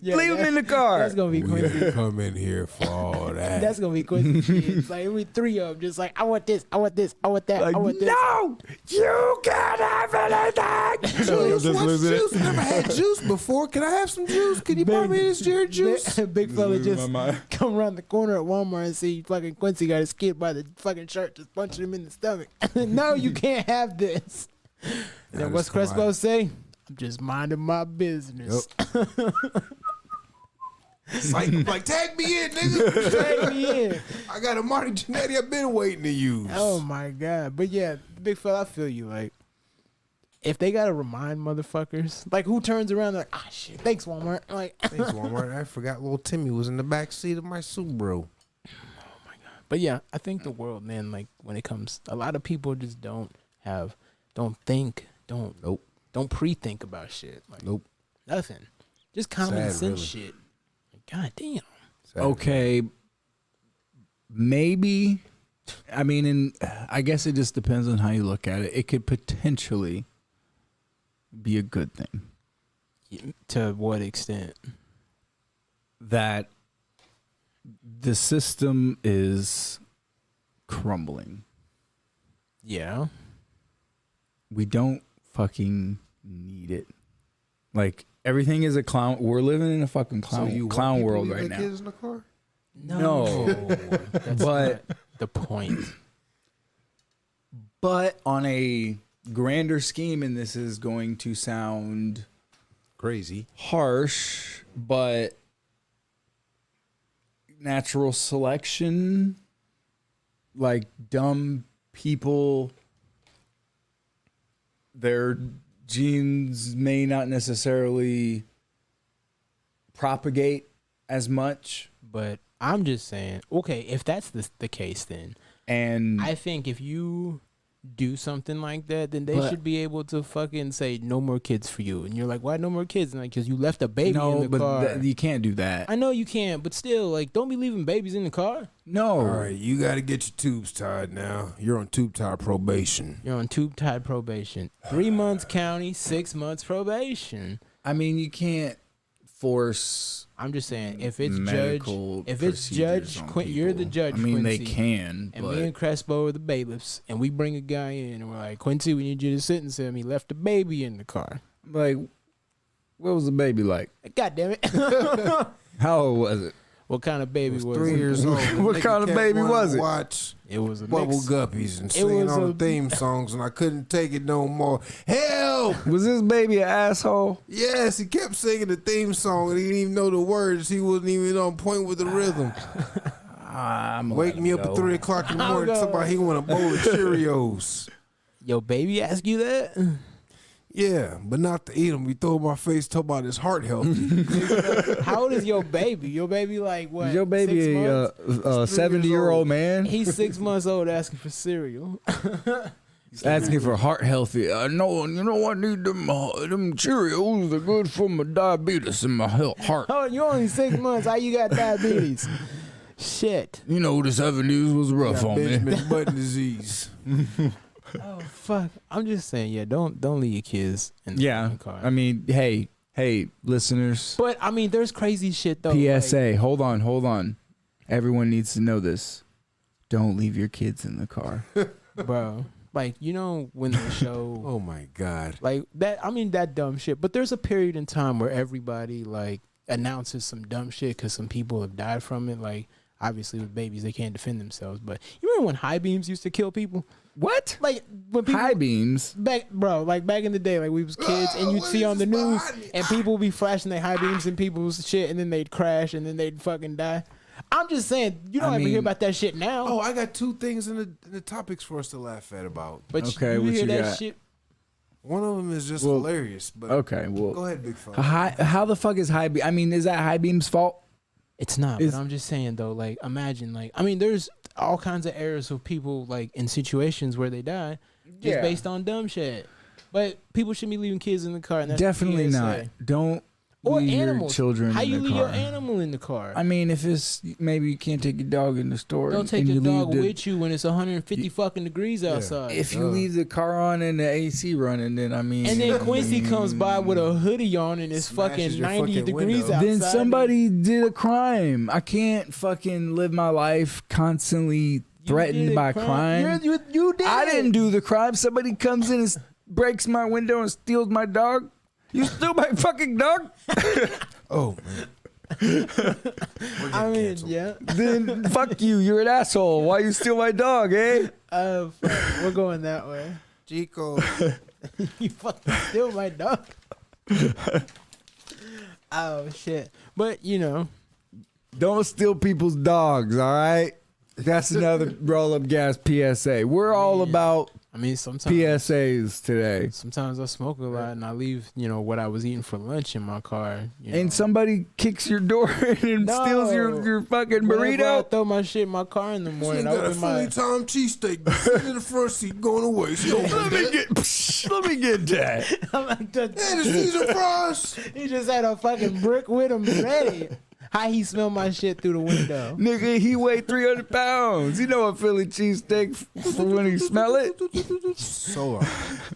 Yeah, Leave him in the car. That's gonna be We Quincy. come in here for all that. That's gonna be Quincy's kids. Like we 3 of them, just like I want this, I want this, I want that, Like, I want this. no, you can't have anything. Juice, Just what's losing it. juice? Never had juice before. Can I have some juice? Can you buy me this Jared juice? Big fella Losing just my mind. come around the corner at Walmart and see fucking Quincy got his kid by the fucking shirt, just punching him in the stomach. No, you can't have this. And then Nah, what's this come Crespo out. say? I'm just minding my business. Like, tag me in, nigga. Take me in. I got a Marty Jannetty I've been waiting to use. Oh my god! But yeah, big fella, I feel you. Like, if they gotta remind motherfuckers, like who turns around like, ah shit, thanks Walmart. Like, Thanks, Walmart. I forgot little Timmy was in the back seat of my Subaru. but yeah, I think the world, man, like when it comes, a lot of people just don't think, Nope. don't pre-think about shit. Like, Nope. nothing. Just common Sad, sense really. shit. Like, god damn. Sad. Okay, maybe. I mean, and I guess it just depends on how you look at it. It could potentially be a good thing. To what extent? That the system is crumbling. Yeah. We don't fucking need it. Like, everything is a clown. We're living in a fucking clown world right now. Kids in the car? No. That's But not the point. But on a grander scheme, and this is going to sound Crazy. harsh, but natural selection, like dumb people, their genes may not necessarily propagate as much. But I'm just saying, okay, if that's the case, then And I think if you do something like that, then they But- should be able to fucking say no more kids for you. And you're like, why no more kids? And like, because you left a baby no, in the but car. you can't do that. I know you can't, but still, like, don't be leaving babies in the car. No. All right, you got to get your tubes tied now. You're on tube tie probation. You're on tube tied probation. 3 months county, 6 months probation. I mean, you can't force I'm just saying, if it's medical Judge, if it's procedures Judge, on you're the people. judge. I mean, Quincy, they can, and but me and Crespo are the bailiffs, and we bring a guy in, and we're like, Quincy, we need you to sentence him. He left a baby in the car. like, what was the baby like? God damn it! How old was it? What kind of baby It was was 3 it? years old. What kind of baby was it? Watch It was a Bubble mix. Guppies and It singing was all a- the theme songs, and I couldn't take it no more. Help! Was this baby an asshole? Yes, he kept singing the theme song, and he didn't even know the words. He wasn't even on point with the rhythm. I'm Wake me up at 3 o'clock in the morning, talking about he want a bowl of Cheerios. Yo, baby, ask you that? Yeah, but not to eat them. We throw in my face, talk about his heart healthy. How old is your baby? Your baby like what? Is your 6 baby months? a 70-year-old man? He's 6 months old asking for cereal. Asking for heart healthy. No, you know I need them Cheerios. They're good for my diabetes and my heart. Oh, you only 6 months. How you got diabetes? Shit. You know the 70s was rough Got on me. Benjamin Button disease. Oh fuck. I'm just saying, yeah. Don't leave your kids in the Yeah, fucking car. I mean, hey, listeners. But I mean, there's crazy shit though. PSA. Hold on. Everyone needs to know this. Don't leave your kids in the car. like, bro. Like, you know when the show Oh my God. like that, I mean that dumb shit. But there's a period in time where everybody like announces some dumb shit because some people have died from it. Like obviously with babies they can't defend themselves. But you remember when high beams used to kill people? What? Like when people High beams? back, bro, like back in the day, like we was kids, and you'd see on the news, and people would be flashing their high beams in people's shit, and then they'd crash, and then they'd fucking die. I'm just saying, you don't I ever hear mean- about that shit now. Oh, I got 2 things in the topics for us to laugh at about. but okay, you what hear you that got? shit. One of them is just Well, hilarious. But Okay, well, go ahead, big fella. how the fuck is high beam? I mean, is that high beam's fault? It's not, Is- but I'm just saying though, like imagine, like I mean, there's all kinds of errors of people like in situations where they die, just based on dumb shit. But people shouldn't be leaving kids in the car. And that's Definitely PSA. not. Don't Or leave animals. your children How in you the leave car. your animal in the car? I mean, if it's maybe you can't take your dog in the store. Don't take and your you leave dog with you when it's 150 fucking degrees outside. If you leave the car on and the AC running, then I mean, And then Quincy comes by with a hoodie on and it's Smashes fucking your 90 fucking degrees window. outside. then somebody did a crime. I can't fucking live my life constantly You threatened did a by crime. You did. I it. didn't do the crime. Somebody comes in and breaks my window and steals my dog. You steal my fucking dog? Oh man. I mean, yeah. Then fuck you. You're an asshole. Why you steal my dog, eh? Fuck, we're going that way. Chico. You fucking steal my dog. Oh shit! But you know, Don't steal people's dogs, all right? That's another roll up gas PSA. We're all about I mean, sometimes PSAs today. I smoke a lot and I leave, you know, what I was eating for lunch in my car. You know. And somebody kicks your door in and No. steals your fucking Whenever I burrito. throw my shit in my car in the morning, I Got a open Philly my. Tom cheesesteak sitting in the front seat going away. Let me get that. I'm like, Hey, the Caesar fries. he just had a fucking brick with him ready. How he smell my shit through the window? Nigga, he weighed 300 pounds. You know a Philly cheesesteak for when he smell it? Solar.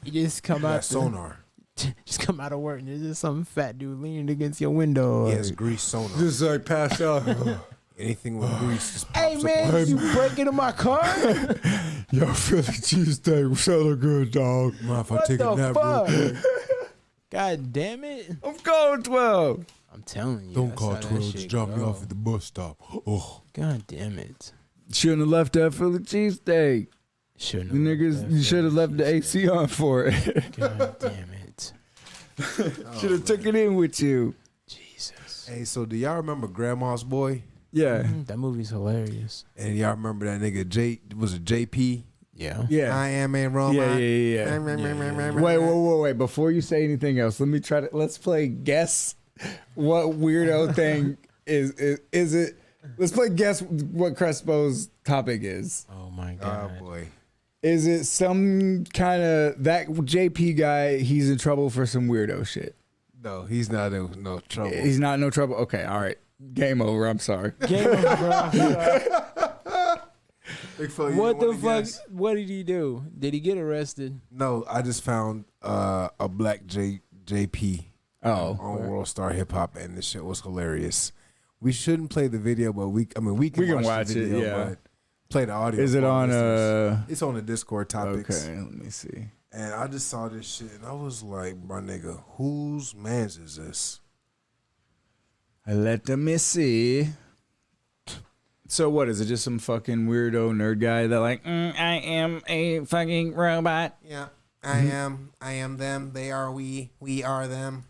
You just come That out. sonar. Just come out of work and there's just some fat dude leaning against your window. He has grease sewn on. Just like passed out. Anything with grease just pops Hey up man, on you break into my car? Yo, Philly cheesesteak, so good, dog. Mind if I What take a the nap real quick? fuck? God damn it! I'm going 12. I'm telling you. Don't that's call how that 12, shit just drop me go. off at the bus stop. Oh. God damn it! Shouldn't have left that Philly cheesesteak. Shouldn't You have niggas, you should have left the AC on for it. God damn it! Should have took it in with you. Jesus. Hey, so do y'all remember Grandma's Boy? Yeah. That movie's hilarious. And y'all remember that nigga was it JP? Yeah. Yeah. I am a robot. Yeah. Wait. Before you say anything else, let's play guess what weirdo thing is it? Let's play guess what Crespo's topic is. Oh my Oh god. boy. Is it some kind of that JP guy? He's in trouble for some weirdo shit. No, he's not in no trouble. He's not in no trouble. Okay, all right. Game over. I'm sorry. Game over, bro. Big fella, you What don't the wanna fuck? guess? What did he do? Did he get arrested? No, I just found a black JP Oh, on World Star Hip Hop, and this shit was hilarious. We shouldn't play the video, but we can We can watch watch the it, video, yeah. but play the audio. is it for our on? listeners. It's on the Discord topics. Okay, let me see. And I just saw this shit, and I was like, my nigga, whose man's is this? Let me see. So what is it? Just some fucking weirdo nerd guy that like I am a fucking robot. Yeah, I am them. They are we are them.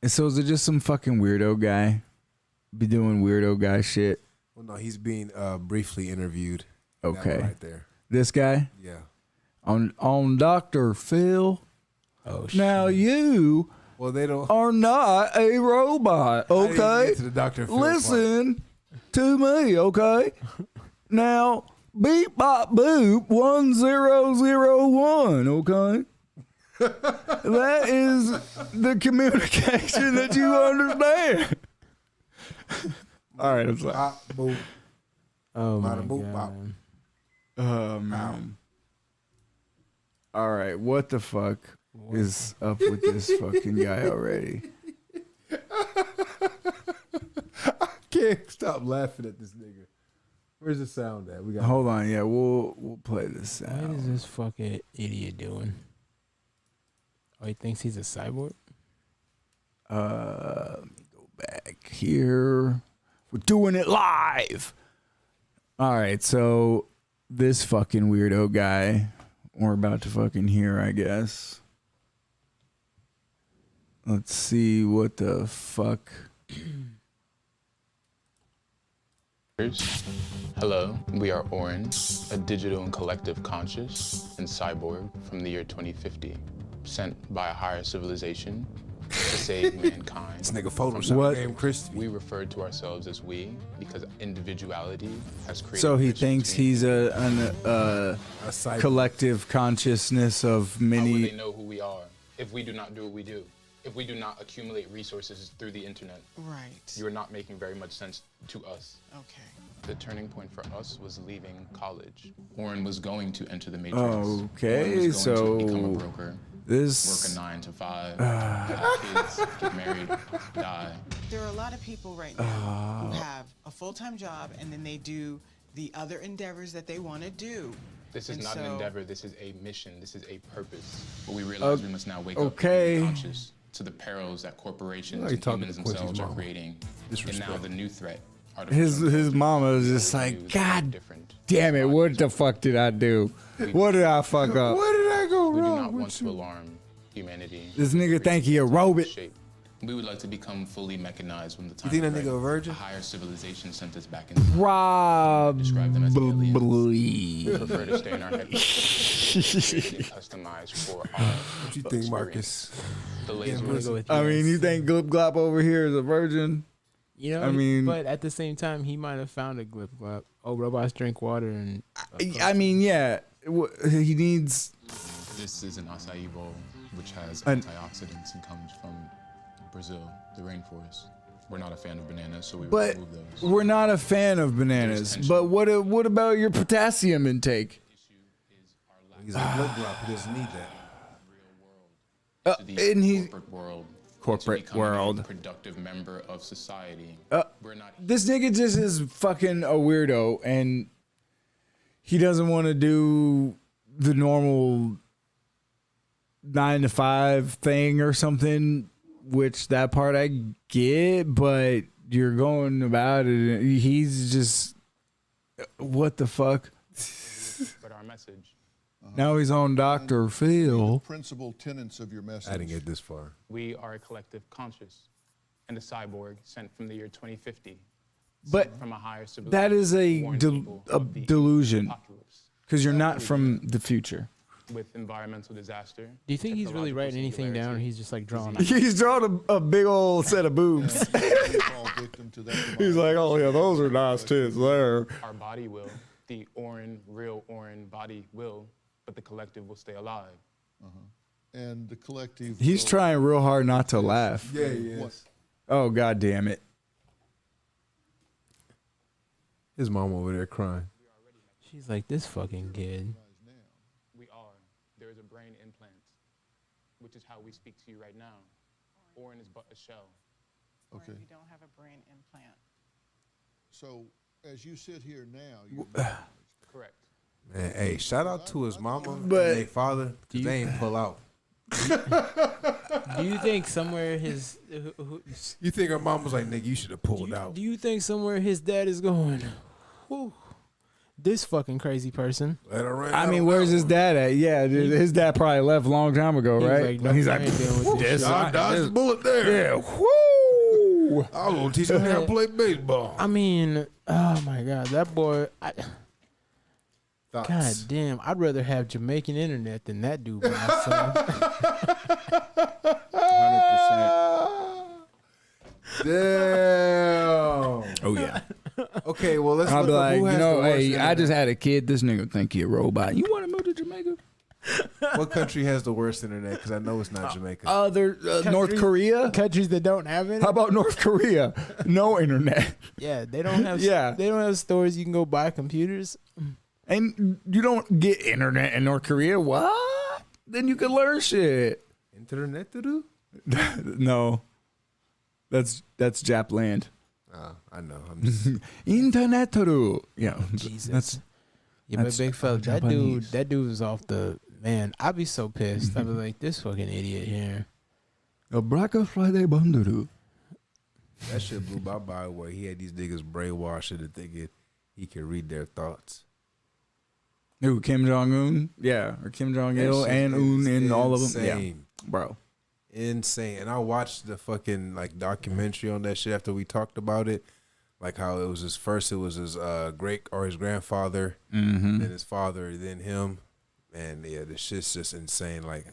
And so is it just some fucking weirdo guy be doing weirdo guy shit? Well, no, he's being briefly interviewed. That one Okay, right there. this guy Yeah. on Dr. Phil. Oh shit. Now you Well, they don't. are not a robot. I didn't Okay, get to the Dr. Phil listen to me. Okay, now beep bop boop 1001. Okay. That is the communication that you understand. All right, I'm sorry. Bop, boop. Oh my Bada boop, bop. god. Man. All right, what the fuck is up with this fucking guy already? I can't stop laughing at this nigga. Where's the sound at? We got. Hold on, yeah, we'll play this What out. is this fucking idiot doing? Oh, he thinks he's a cyborg? Let me go back here. We're doing it live. All right, so this fucking weirdo guy we're about to fucking hear, I guess. Let's see what the fuck. Hello, we are Oran, a digital and collective conscious and cyborg from the year 2050, sent by a higher civilization to save mankind. This nigga Photoshop What? game Crispy. We refer to ourselves as we because individuality has created. So he bridges thinks between he's a A cyber. collective consciousness of How will they many. know who we are if we do not do what we do? If we do not accumulate resources through the internet? Right. You are not making very much sense to us. Okay. The turning point for us was leaving college. Oren was going to enter the Matrix. Okay, Oren was going so to become a broker, work This a 9 to 5, have kids, get married, die. There are a lot of people right now who have a full-time job and then they do the other endeavors that they want to do. This is And not an so- endeavor. This is a mission. This is a purpose. But we realize we must now wake up okay. and be conscious to the perils that corporations Like you and talking humans to Quincy's themselves are mama. creating. And now Disrespect. the new threat. his artificial mama is intelligence, just will like, use God different damn it, what the bodies. fuck did I do? What did I fuck up? Where did I go We do wrong not want with to you? alarm humanity. This nigga think he a robot. Shape. We would like to become fully mechanized when the time You think is that nigga right. a virgin? A higher civilization sent us back in. Probably. Prefer to stay in our headquarters, created and customized for our What you think, Marcus? The I'm laser gonna go with I mean, yes. you think Glip Glop over here is a virgin? You know, I mean- but at the same time, he might have found a glip glop. Oh, robots drink water and. I mean, yeah. He needs. This is an acai bowl, which has An- antioxidants and comes from Brazil, the rainforest. We're not a fan of bananas, so we But remove those. we're not a fan of bananas. tension. But what about your potassium intake? He's a blood drop. He doesn't need that. to the and he- corporate world. Corporate to becoming world. A productive member of society. We're not. This nigga just is fucking a weirdo, and he doesn't want to do the normal 9 to 5 thing or something, which that part I get, but you're going about it. He's just, what the fuck? But our message. Now he's on Dr. Phil. Principal tenets of your message. I didn't get this far. We are a collective conscious and a cyborg sent from the year 2050. But sent from a higher civilization. that is a warn people of the delusion, apocalypse. because you're not from the future. With environmental disaster. Do you think he's really technological writing anything down, or singularity, he's just like drawing? He's drawn a big old set of boobs. Fall victim to that He's like, oh yeah, those are nice tits there. Our body will, the Oran, real Oran body will, but the collective will stay alive. And the collective. He's will- trying real hard not to laugh. Yeah, he What- is. Oh god damn it. His mom over there crying. She's like, this fucking kid. We are. There is a brain implant, which is how we speak to you right now. Oran is but a shell. Or Okay. we don't have a brain implant. So as you sit here now, you Correct. Man, hey, shout out to his mama But- and their father, 'cause they ain't pull out. Do you think somewhere his You think her mom was like, nigga, you should have pulled out. do you think somewhere his dad is going? Whew, this fucking crazy person. Let her run I out mean, on where's that his one. dad at? Yeah, dude, his dad probably left a long time ago, He was right? like, no, He's I like, ain't dealing with this this, I dodged the bullet there. yeah, whoo. I was gonna teach him how to play baseball. I mean, oh my god, that boy. Thoughts? God damn, I'd rather have Jamaican internet than that dude by my son. 100%. Damn. Oh yeah. Okay, well let's I'll look be up like, who has you know, the worst hey, I internet. just had a kid. This nigga think he a robot. You want to move to Jamaica? What country has the worst internet? Because I know it's not Jamaica. North Korea. Countries that don't have it. How about North Korea? No internet. Yeah, they don't have. Yeah. They don't have stores you can go buy computers. And you don't get internet in North Korea. What? Then you can learn shit. Internet to do? No. That's Japland. I know. I'm just, Internet to yeah. Jesus. That's Yeah, but That's big fella, Japanese. that dude was off the man. I'd be so pissed. I'd be like, this fucking idiot here. a Black Friday bundle. that shit blew my mind where he had these niggas brainwashed into thinking he could read their thoughts. Who, Kim Jong Un? Yeah, or Kim Jong Il That shit and Un is and all of them. Yeah, insane. bro. Insane. And I watched the fucking like documentary on that shit after we talked about it. Like how it was his great or his grandfather, Mm-hmm. then his father, then him. And yeah, the shit's just insane. Like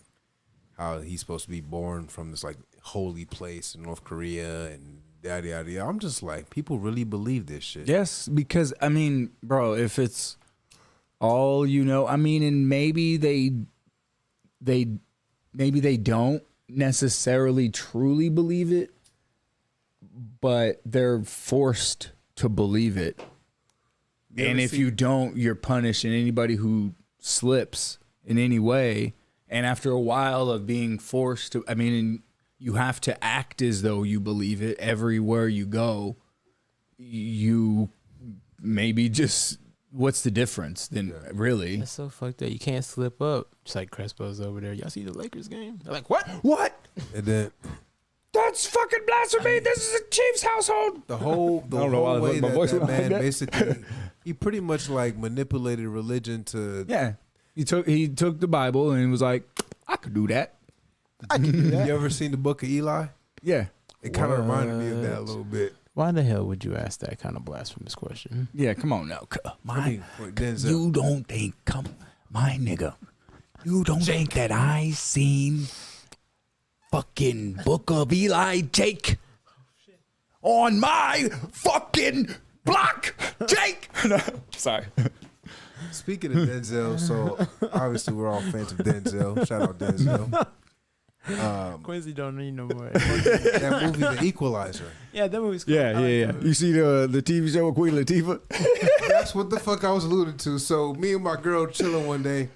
how he's supposed to be born from this like holy place in North Korea and yada yada yada. I'm just like, people really believe this shit. Yes, because I mean, bro, if it's all you know, I mean, and maybe they don't necessarily truly believe it, but they're forced to believe it. You And ever if see- you don't, you're punished. And anybody who slips in any way, and after a while of being forced to, I mean, you have to act as though you believe it everywhere you go. You maybe just, what's the difference then, really? That's so fucked up. You can't slip up. Just like Crespo's over there. Y'all see the Lakers game? They're like, what? What? And then That's fucking blasphemy. This is a Chiefs household. the whole I don't know why whole way my that, voice that went like man that. basically he pretty much like manipulated religion to Yeah. He took the Bible and was like, I could do that. You ever seen the Book of Eli? Yeah. It kind of reminded me of that a What? little bit. Why the hell would you ask that kind of blasphemous question? Yeah, come on now. I mean, for Denzel. You don't think, my nigga, you don't think that I seen fucking Book of Eli Jake on my fucking block, Jake? Sorry. Speaking of Denzel, so obviously we're all fans of Denzel. Shout out Denzel. Quincy don't need no more. That movie, The Equalizer. Yeah, that movie's cool. Yeah. You see the TV show with Queen Latifah? That's what the fuck I was alluding to. So me and my girl chilling one day,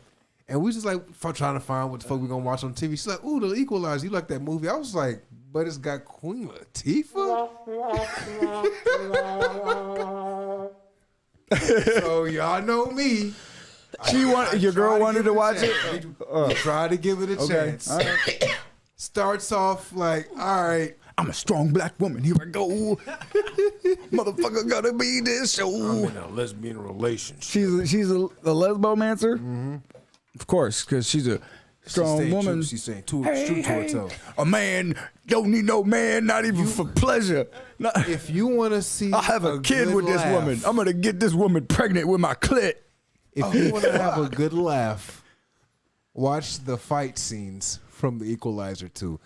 And we just like trying to find what the fuck we gonna watch on TV. She's like, ooh, The Equalizer. You like that movie? I was like, but it's got Queen Latifah? So y'all know me. Your girl wanted to watch it? Try to give it a chance. All right. Starts off like, all right. I'm a strong black woman. Here I go. Motherfucker gotta be this show. I'm in a lesbian relationship. She's a lesbomancer? Mm-hmm. Of course, because she's a strong woman. She's saying true to herself. A man don't need no man, not even for pleasure. If you want to see, I have a kid with this woman. I'm gonna get this woman pregnant with my clit. If you want to have a good laugh, watch the fight scenes from The Equalizer 2.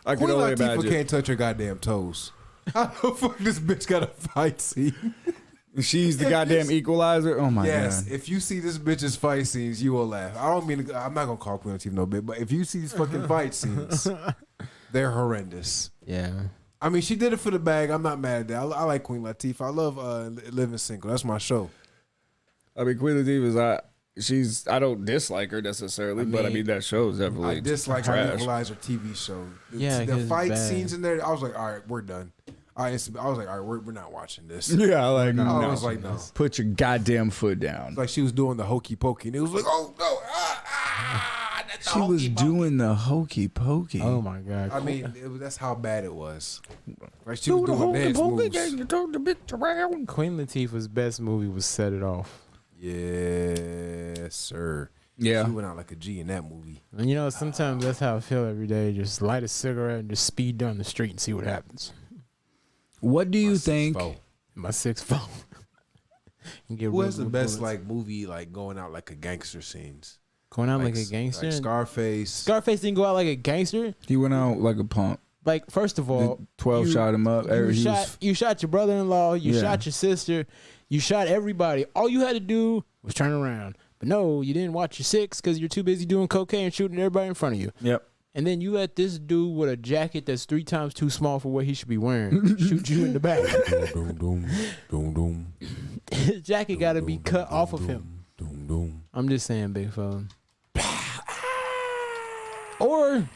I can Queen only Latifah imagine. can't touch her goddamn toes. How the fuck this bitch got a fight scene? She's the goddamn equalizer. Oh my Yes, god. if you see this bitch's fight scenes, you will laugh. I don't mean I'm not gonna call Queen Latifah no bit, but if you see these fucking fight scenes, they're horrendous. Yeah. I mean, she did it for the bag. I'm not mad at that. I like Queen Latifah. I love Living Single. That's my show. I mean, Queen Latifah's I don't dislike her necessarily, but I mean that show is definitely I dislike her trash. Equalizer TV show. Yeah, The 'cause fight it's bad. scenes in there, I was like, all right, we're done. I was like, all right, we're not watching this. Yeah, like I no. was like, no. Put your goddamn foot down. It's like she was doing the hokey pokey, and it was like, oh no, that's the She was hokey pokey. doing the hokey pokey. Oh my god. I mean, that's how bad it was. Like she was doing dance moves. You turn the bitch around. Queen Latifah's best movie was Set It Off. Yes, sir. Yeah. She went out like a G in that movie. And you know, sometimes that's how I feel every day. Just light a cigarette and just speed down the street and see what happens. What do you think? My 6'4". Who has the best like movie like going out like a gangster scenes? Going out like a gangster? Like Scarface. Scarface didn't go out like a gangster. He went out like a punk. Like, first of all, 12 shot him up. You shot your brother-in-law. You Yeah. shot your sister. You shot everybody. All you had to do was turn around. But no, you didn't watch your 6 because you're too busy doing cocaine and shooting everybody in front of you. Yep. And then you let this dude with a jacket that's 3 times too small for what he should be wearing shoot you in the back. His jacket got to be cut off of him. I'm just saying, big fella. Or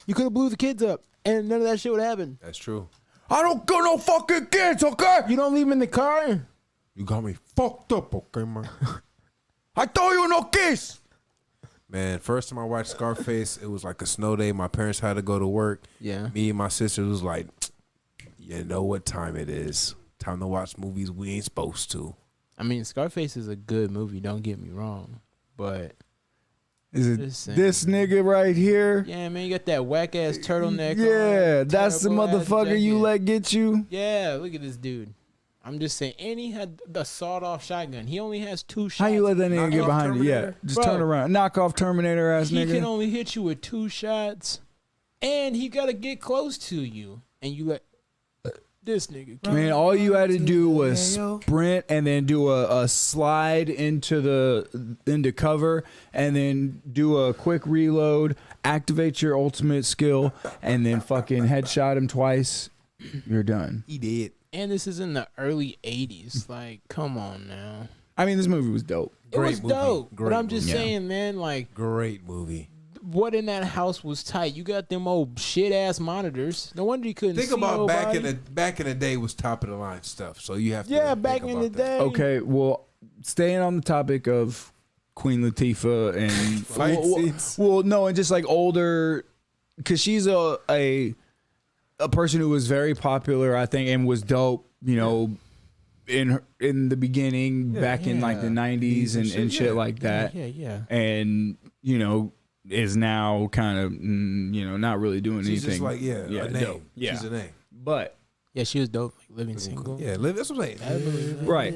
you could have blew the kids up and none of that shit would happen. That's true. I don't got no fucking kids, okay? You don't leave them in the car. You got me fucked up, okay, man. I told you no kids. Man, first time I watched Scarface, it was like a snow day. My parents had to go to work. Yeah. Me and my sister was like, you know what time it is. Time to watch movies we ain't supposed to. I mean, Scarface is a good movie. Don't get me wrong. But Is it Just saying. this nigga right here? yeah, man, you got that whack ass turtleneck. Yeah, on, that's the terrible ass motherfucker you jacket. let get you. Yeah, look at this dude. I'm just saying, and he had the sawed-off shotgun. He only has 2 shots. How you let that nigga Knock get off behind you? Yeah, Terminator? just Bro. turn around. Knock off Terminator ass He nigga. can only hit you with 2 shots, and he got to get close to you, and you let this nigga. Man, all you had to do was sprint and then do a slide into cover and then do a quick reload, activate your ultimate skill, and then fucking headshot him twice. You're done. He did. And this is in the early 80s. Like, come on now. I mean, this movie was dope. It was Great movie. dope. But Great I'm just movie. saying, man, like, Great movie. what in that house was tight? You got them old shit ass monitors. No wonder you couldn't Think see about nobody. back in the day was top of the line stuff. So you have to Yeah, think back in about the that. day. Okay, well, staying on the topic of Queen Latifah and Fight scenes. well, no, and just like older, because she's a person who was very popular, I think, and was dope. You know, in the beginning, back in like the '90s and shit like that. Yeah. And you know, is now kind of not really doing She's anything. just like, a name. dope. Yeah, She's a name. but Yeah, she was dope. Like, living single. Yeah, that's what I'm saying. right.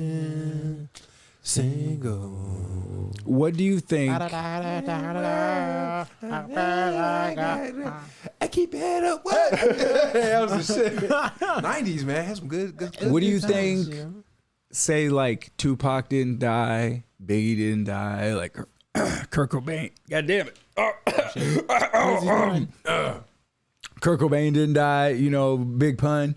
Single. What do you think? I keep your head up. What? That was the shit. 90s, man. Had some good What do you times, think? you know? Say like Tupac didn't die, Biggie didn't die, like Kurt Cobain. God damn it. Kurt Cobain didn't die, you know, Big Pun.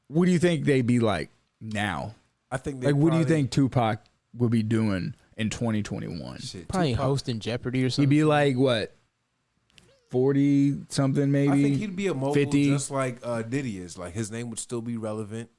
What do you think they'd be like now? I think they Like, what do you probably- think Tupac would be doing? in 2021. Shit, Probably Tupac- hosting Jeopardy or He'd something. be like what, 40 something maybe. I think he'd be a mogul 50. just like Diddy is. Like his name would still be relevant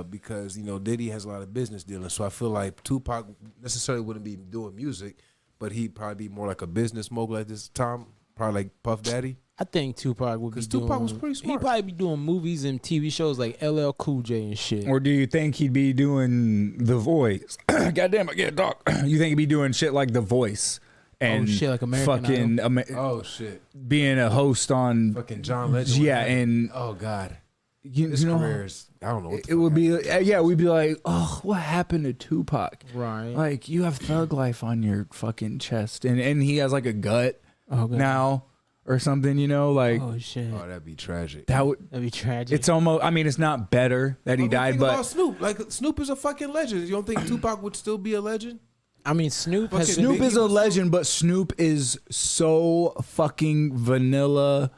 because Diddy has a lot of business dealings. So I feel like Tupac necessarily wouldn't be doing music, but he'd probably be more like a business mogul at this time. Probably like Puff Daddy. I think Tupac would be Because doing. Tupac was pretty smart. He'd probably be doing movies and TV shows like LL Cool J and shit. Or do you think he'd be doing The Voice? Goddamn, I get it, dog. You think he'd be doing shit like The Voice and shit, like American fucking Oh shit! being a host on Fucking John Legend. yeah, and oh god, you his know, career is. I don't know. What the it would be we'd be like, oh, what happened to Tupac? Right. Like you have Thug Life on your fucking chest, and he has like a gut Oh, God. now or something, like Oh shit. Oh, that'd be tragic. that would. That'd be tragic. It's almost. I mean, it's not better that he died, Think but about Snoop. Like Snoop is a fucking legend. You don't think Tupac would still be a legend? I mean, Snoop has Fucking Snoop Biggie is a was legend, but Snoop is so fucking vanilla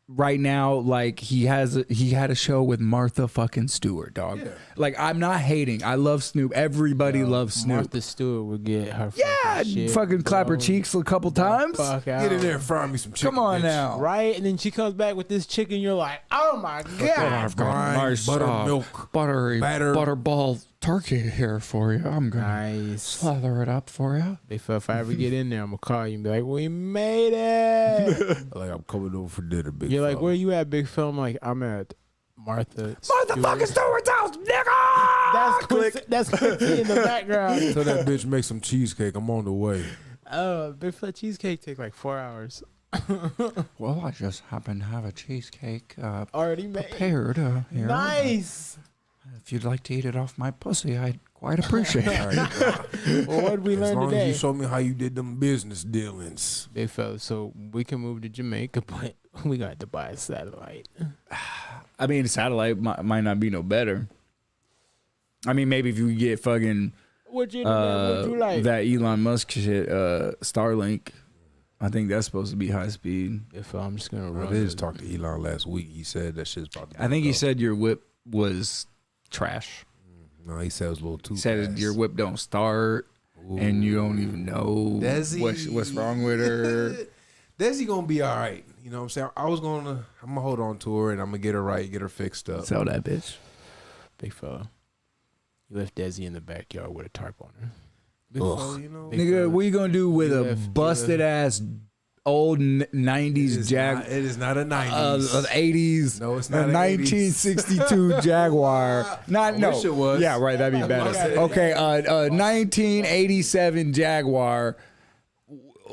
right now. Like he had a show with Martha fucking Stewart, dog. Yeah. Like I'm not hating. I love Snoop. Everybody loves Snoop. Martha Stewart would get her. Yeah, fucking shit, fucking clap her bro. cheeks a couple times. Fuck out. Get in there and fry me some chicken. Come on bitch. now. Right, and then she comes back with this chicken. You're like, oh my god. Nice buttermilk, buttery batter. butterball turkey here for you. I'm gonna Nice. slather it up for you. If I ever get in there, I'm gonna call you and be like, we made it. Like I'm coming over for dinner, big. You're like, fella. where you at, big fella? I'm like, I'm at Martha. Martha fucking Stewart's house, nigga. That's Quincy, that's Quincy in the background. Tell that bitch make some cheesecake. I'm on the way. Big fat cheesecake take like 4 hours. Well, I just happen to have a cheesecake Already made. prepared here. Nice. If you'd like to eat it off my pussy, I'd quite appreciate it. All right. Well, what did we As learn long today? as you show me how you did them business dealings. Big fella, so we can move to Jamaica, but we got to buy a satellite. I mean, satellite might not be no better. I mean, maybe if you get fucking What you like? that Elon Musk shit, Starlink, I think that's supposed to be high speed. If I'm just gonna I run. did just talk to Elon last week. He said that shit's about to. I think he go. said your whip was trash. No, he said it was a little too. He said fast. your whip don't start, and you don't even know Desi. what's wrong with her. Desi gonna be all right. You know what I'm saying? I'm gonna hold on to her and I'm gonna get her right, get her fixed up. Sell that bitch. Big fella. You left Desi in the backyard with a tarp on her. Big Ugh. fella, you know. Big Nigga, fella. what you gonna do with You a left- busted ass old 90s Jag? It is not a 90s. 80s. No, it's a not an 1962 Jaguar. Not I no. wish it was. Yeah, right. That'd be better. Okay, 1987 Jaguar.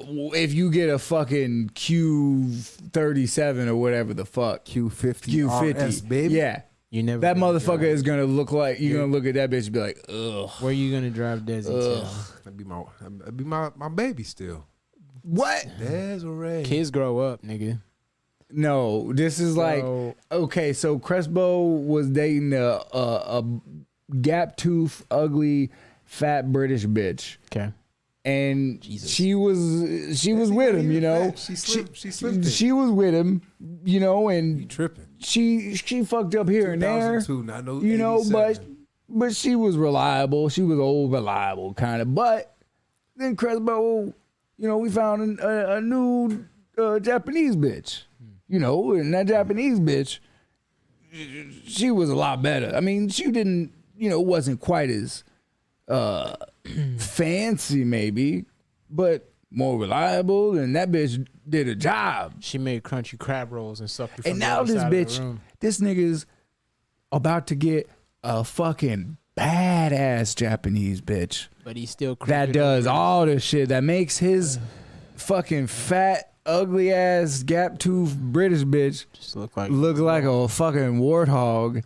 If you get a fucking Q37 or whatever the fuck, Q50 RS, baby. yeah, You never. that gonna motherfucker drive- is gonna look like you're gonna look at that bitch and be like, ugh. Where you gonna drive Desi to? That'd be my baby still. What? Desiree. Kids grow up, nigga. No, this is like So- okay. So Crespo was dating a gap tooth, ugly, fat British bitch, Okay. and Jesus. she was with him. You know, She slipped. She slipped. she was with him. You know, You and tripping? she fucked up here and there. 2002, not no. You know, 87. but she was reliable. She was old reliable kind of. But then Crespo, you know, we found a new Japanese bitch. You know, and that Japanese bitch, she was a lot better. I mean, she didn't, you know, wasn't quite as fancy maybe, but more reliable. And that bitch did a job. She made crunchy crab rolls and sucked you from And the now other this side of the bitch, room. this nigga's about to get a fucking badass Japanese bitch But he's still that creeping does over. all the shit that makes his fucking fat, ugly ass, gap tooth British bitch Just look like look like a fucking warthog.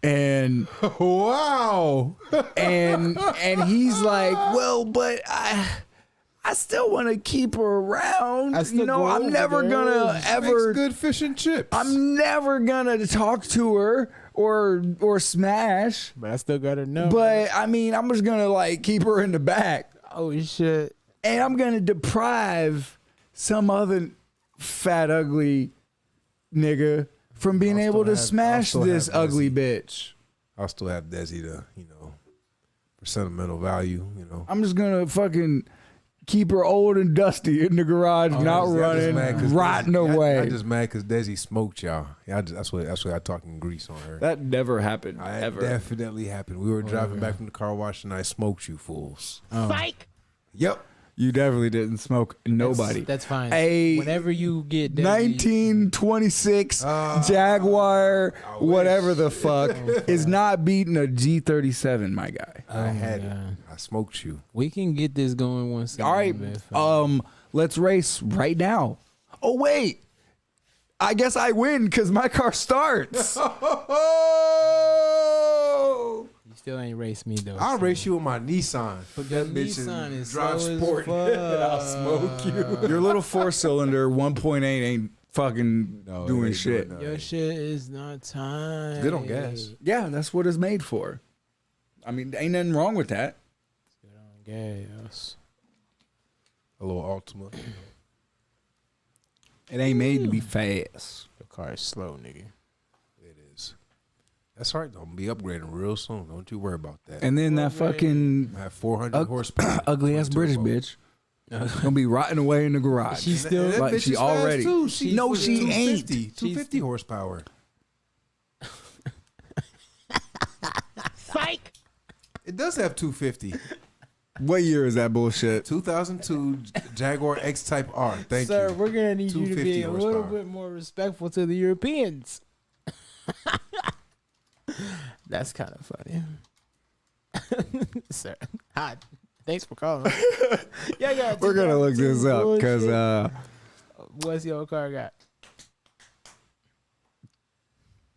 And Wow. and he's like, well, but I still want to keep her around. I still You know, go I'm over never there. gonna Makes ever. good fish and chips. I'm never gonna talk to her or smash. But I still got her number. But I mean, I'm just gonna like keep her in the back, oh shit. and I'm gonna deprive some other fat, ugly nigga from being I'll able still to have- smash I'll still this have ugly Desi. bitch. I'll still have Desi to, you know, for sentimental value, you know. I'm just gonna fucking keep her old and dusty in the garage, not running, rotting away. I just mad because Desi smoked y'all. Yeah, that's what I talking grease on her. That never happened. Ever. Definitely happened. We were driving back from the car wash and I smoked you fools. Psych. Yep. You definitely didn't smoke nobody. That's fine. Whenever you get 1926 Jaguar, whatever the fuck, is not beating a G37, my guy. I had it. I smoked you. We can get this going once. All right, let's race right now. Oh wait, I guess I win because my car starts. You still ain't race me though. I'll race you with my Nissan. Put that bitch in drive sport. I'll smoke you. Your little 4-cylinder 1.8 ain't fucking doing shit. Your shit is not time. Good on gas. Yeah, that's what it's made for. I mean, ain't nothing wrong with that. Good on gas. A little Altima. It ain't made to be fast. Your car is slow, nigga. It is. That's right. I'm gonna be upgrading real soon. Don't you worry about that. And then that fucking I have 400 horsepower. ugly ass British bitch gonna be rotting away in the garage. She's still that like bitch she is already. fast too. She ain't. 250 horsepower. Psych. It does have 250. What year is that bullshit? 2002 Jaguar X-Type R. Thank Sir, you. we're gonna need you to be 250 a little horsepower. bit more respectful to the Europeans. That's kind of funny. Sir, hi. Thanks for calling. We're gonna look this up because what's your car got?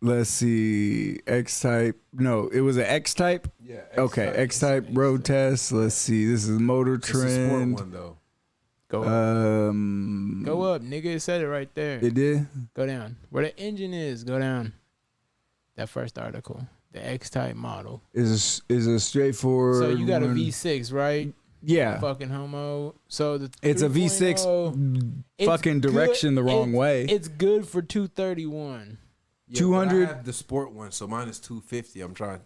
let's see, X-Type. No, it was an X-Type. Yeah. Okay, X-Type road test. Let's see. This is Motor It's a sport Trend. one though. Go up. Go up, nigga. It said it right there. It did. Go down. Where the engine is, go down. That first article. The X-Type model. Is a straightforward. So you got a one. V6, right? Yeah. Fucking homo. So the It's a 3.0, V6 fucking direction the wrong way. It's good for 231. Yeah, 200. I have the sport one, so mine is 250. I'm trying.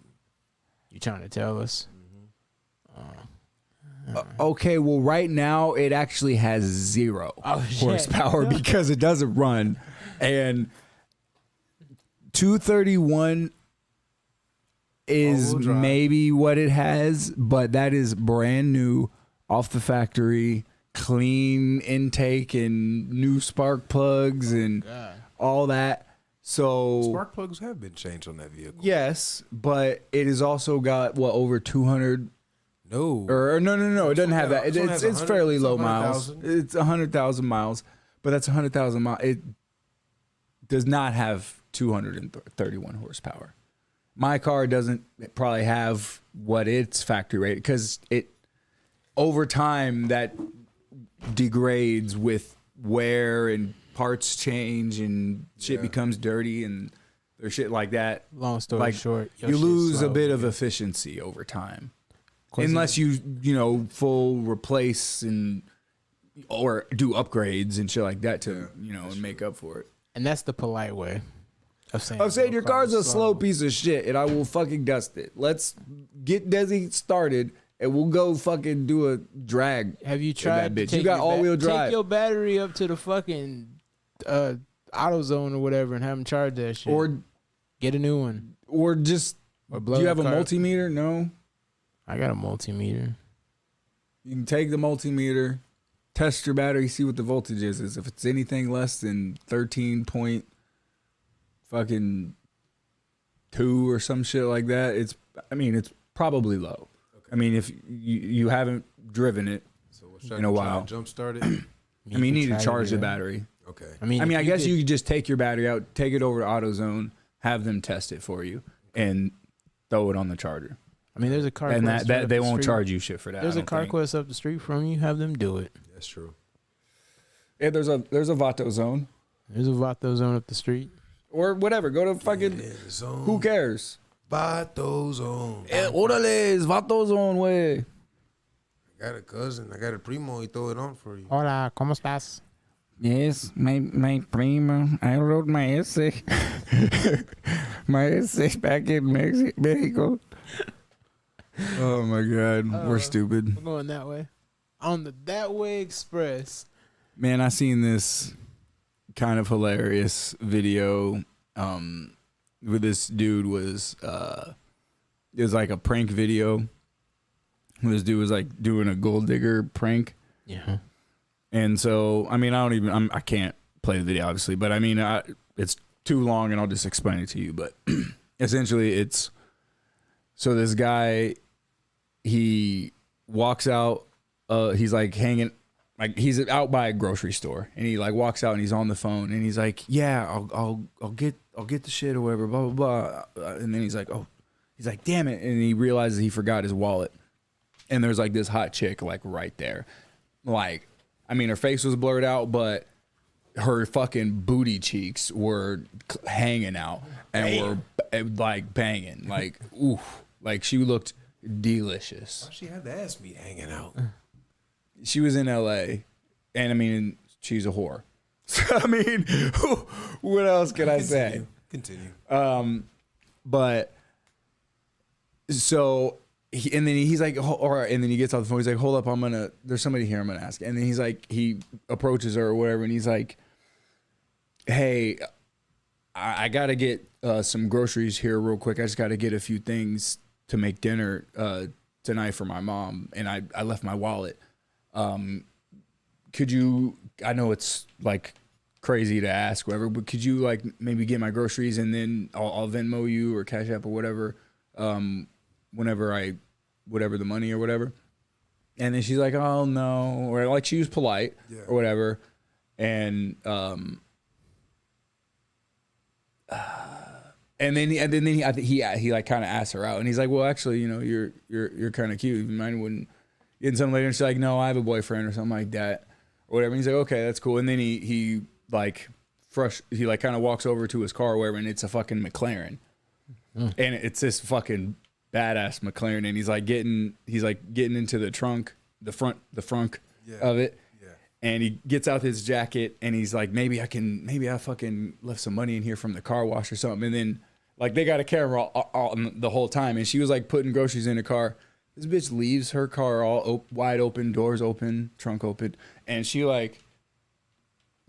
You trying to tell us? Okay, well, right now it actually has 0 horsepower because it doesn't run. And 231 is All-wheel drive. maybe what it has, but that is brand new, off the factory, clean intake and new spark plugs and all that. So Spark plugs have been changed on that vehicle. yes, but it has also got over 200. No. Or no, it doesn't have that. This one has It's 100 fairly it's low miles. 100,000. It's 100,000 miles, but that's 100,000 miles. It does not have 231 horsepower. My car doesn't probably have what its factory rate because it over time that degrades with wear and parts change and shit becomes dirty and there's shit like that. Long story Like short, your you shit's lose a slow. bit of efficiency over time. Unless you full replace and or do upgrades and shit like that to and make up for it. And that's the polite way of saying. I'm saying your car's a slow piece of shit and I will fucking dust it. Let's get Desi started and we'll go fucking do a drag. Have you in tried? that To bitch? take You got your all-wheel drive. Take your battery up to the fucking AutoZone or whatever and have them charge that shit. Or get a new one. or just Or do blow you have the a car. multimeter? No. I got a multimeter. You can take the multimeter, test your battery, see what the voltage is. If it's anything less than 13 point fucking 2 or some shit like that, it's probably low. Okay. I mean, if you haven't driven it So in a while, jump started. you need to charge the battery. Okay. I if guess could- you could just take your battery out, take it over to AutoZone, have them test it for you, and throw it on the charger. there's a car. And quest that up they the won't street. charge you shit for that. There's I a don't car think. quest up the street from you. Have them do it. That's true. Yeah, there's a Vato Zone There's a Vato Zone up the street. or whatever. Go to fucking. Who cares? Vato Zone. Órale, es Vato Zone, way. I got a cousin. I got a primo. He throw it on for you. Hola, ¿cómo estás? Yes, my prima. I wrote my essay. My essay back in Mexico. Oh my god, we're stupid. We're going that way. On the That Way Express. Man, I seen this kind of hilarious video where this dude was it was like a prank video. This dude was like doing a gold digger prank. Yeah. And so, I mean, I can't play the video obviously, but I mean, it's too long and I'll just explain it to you. But essentially it's, so this guy, he walks out, he's like hanging, like he's out by a grocery store and he like walks out and he's on the phone and he's like, yeah, I'll get the shit or whatever, blah, blah, blah. And then he's like, oh, he's like, damn it. And he realizes he forgot his wallet. And there's like this hot chick like right there. Like, I mean, her face was blurred out, but her fucking booty cheeks were hanging out and were like banging. Like, oof. Like she looked delicious. She had the ass meat hanging out. She was in LA, and I mean, she's a whore. So, I mean, what else can I say? Continue. But so, and then he's like, all right, and then he gets off the phone. He's like, hold up, there's somebody here I'm gonna ask. And then he's like, he approaches her or whatever, and he's like, hey, I gotta get some groceries here real quick. I just gotta get a few things to make dinner tonight for my mom, and I left my wallet. Could you, I know it's like crazy to ask whatever, but could you like maybe get my groceries and then I'll Venmo you or Cash App or whatever, whatever the money or whatever. And then she's like, oh no, or like she was polite or whatever. And then he like kind of asked her out and he's like, well, actually, you know, you're kind of cute. You mind when getting something later? And she's like, no, I have a boyfriend or something like that or whatever. And he's like, okay, that's cool. And then he like kind of walks over to his car or whatever, and it's a fucking McLaren. And it's this fucking badass McLaren, and he's like getting into the trunk, the front of it. Yeah. And he gets out his jacket and he's like, maybe I fucking left some money in here from the car wash or something. And then like they got a camera all the whole time, and she was like putting groceries in the car. This bitch leaves her car all wide open, doors open, trunk open, and she like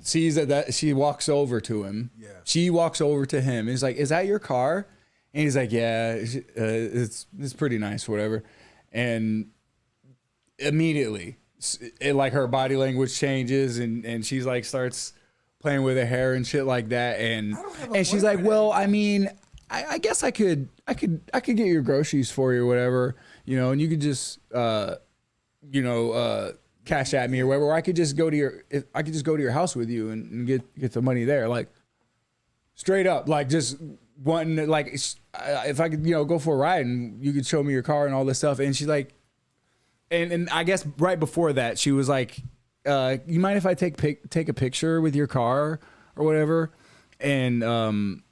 sees that she walks over to him. Yeah. She walks over to him and he's like, is that your car? And he's like, yeah, it's pretty nice, whatever. And immediately, like her body language changes, and she's like starts playing with her hair and shit like that. And she's like, well, I mean, I guess I could get your groceries for you or whatever, you know, and you could just cash at me or whatever, or I could just go to your house with you and get the money there, like straight up, like just wanting, like if I could, you know, go for a ride and you could show me your car and all this stuff. And she's like, and I guess right before that she was like, you mind if I take a picture with your car or whatever? And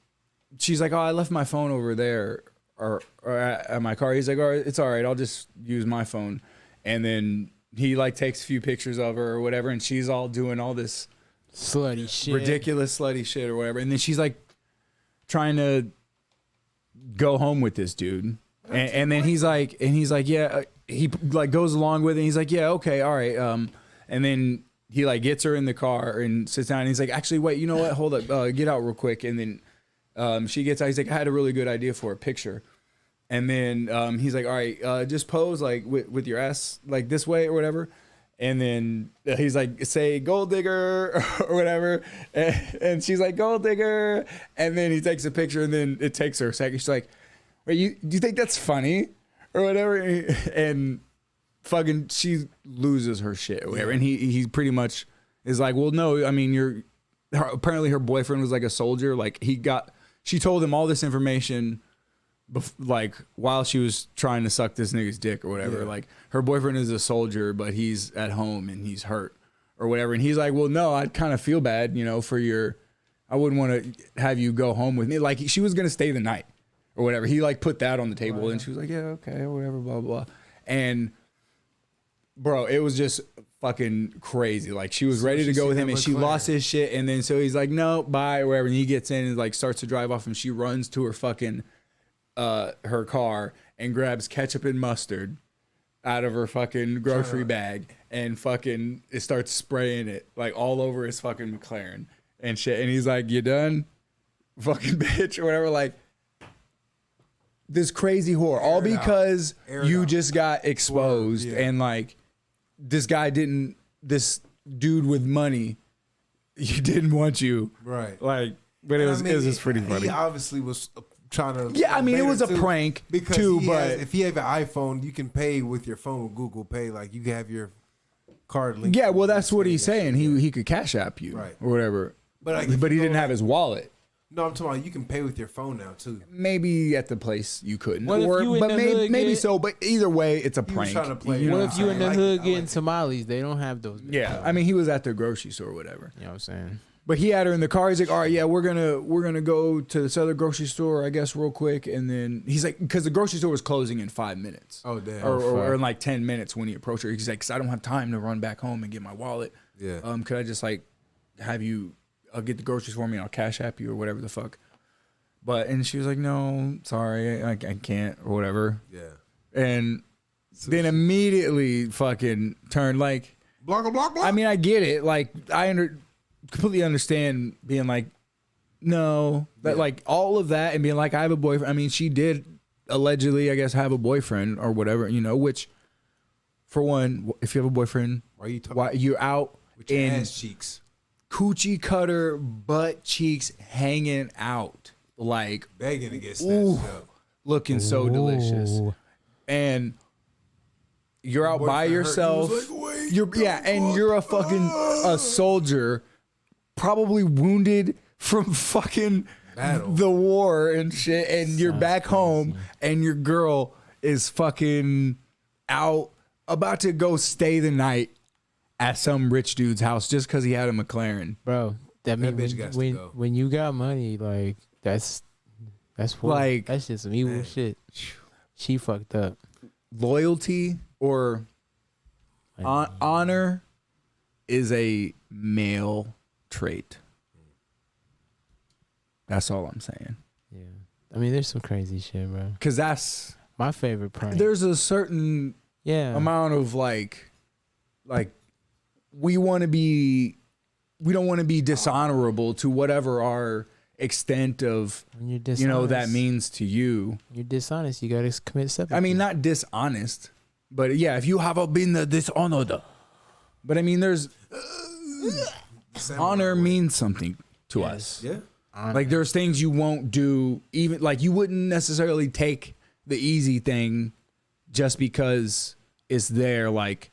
she's like, oh, I left my phone over there or at my car. He's like, all right, it's all right, I'll just use my phone. And then he like takes a few pictures of her or whatever, and she's all doing all this slutty shit, ridiculous slutty shit or whatever. And then she's like trying to go home with this dude, and then he's like, yeah, he like goes along with it. And he's like, yeah, okay, all right. And then he like gets her in the car and sits down. And he's like, actually, wait, you know what? Hold up, get out real quick. And then she gets out. He's like, I had a really good idea for a picture. And then he's like, all right, just pose like with your ass like this way or whatever. And then he's like, say gold digger or whatever. And she's like, gold digger. And then he takes a picture, and then it takes her a second. She's like, wait, do you think that's funny or whatever? And fucking she loses her shit or whatever. And he pretty much is like, well, no, I mean, apparently her boyfriend was like a soldier. Like she told him all this information like while she was trying to suck this nigga's dick or whatever. Yeah. Like her boyfriend is a soldier, but he's at home and he's hurt or whatever. And he's like, well, no, I'd kind of feel bad, you know, I wouldn't want to have you go home with me. Like she was going to stay the night or whatever. He like put that on the table, and she was like, yeah, okay, or whatever, blah, blah. And bro, it was just fucking crazy. Like she was ready to go with him, and she lost his shit. And then so he's like, no, bye or whatever. And he gets in and like starts to drive off, and she runs to her fucking her car and grabs ketchup and mustard out of her fucking grocery bag and fucking it starts spraying it like all over his fucking McLaren and shit. And he's like, "You done, fucking bitch," or whatever. Like this crazy whore, all because you just got exposed and like this dude with money, he didn't want you, right? Like, but it was just pretty funny. He obviously was trying to. Yeah, I mean, it was a prank because too. But if you have an iPhone, you can pay with your phone with Google Pay. Like you can have your card linked. Yeah, well, that's what he's saying. He could Cash App you, right, or whatever. But he didn't have his wallet. No, I'm talking about you can pay with your phone now too. Maybe at the place you couldn't, What if you in the hood maybe so. But either way, it's a prank. Trying to play. What if you in the hood getting tamales? They don't have those. Yeah, I mean, he was at the grocery store or whatever. You know what I'm saying? But he had her in the car. He's like, "All right, yeah, we're gonna go to this other grocery store, I guess, real quick." And then he's like, because the grocery store was closing in 5 minutes. Oh damn! Or in like 10 minutes when he approached her. He's like, "Cause I don't have time to run back home and get my wallet. Yeah. Could I just like have you? I'll get the groceries for me and I'll Cash App you or whatever the fuck." And she was like, "No, sorry, I can't," or whatever. Yeah. And then immediately fucking turned like, block. I mean, I get it. Like, completely understand being like, no, that like all of that and being like, I have a boyfriend. I mean, she did allegedly, I guess, have a boyfriend or whatever, which for one, if you have a boyfriend, why you're out with your in ass cheeks, coochie cutter, butt cheeks hanging out. Like begging to get snatched up, looking so delicious, and you're out by yourself. Like, you're a fucking a soldier, probably wounded from fucking the war and shit, and you're back home, and your girl is fucking out about to go stay the night at some rich dude's house just because he had a McLaren, bro. That means when you got money, like. That's like that's just some evil shit. She fucked up. Loyalty or honor is a male trait. That's all I'm saying. Yeah, I mean, there's some crazy shit, bro. Because that's my favorite prank. There's a certain amount of like we don't want to be dishonorable to whatever our extent of that means to you. You're dishonest. You gotta commit seppuku. I mean, not dishonest, but yeah, if you have been dishonored. But I mean, there's honor means something to us. Yeah, like there's things you won't do, even like you wouldn't necessarily take the easy thing just because it's there, like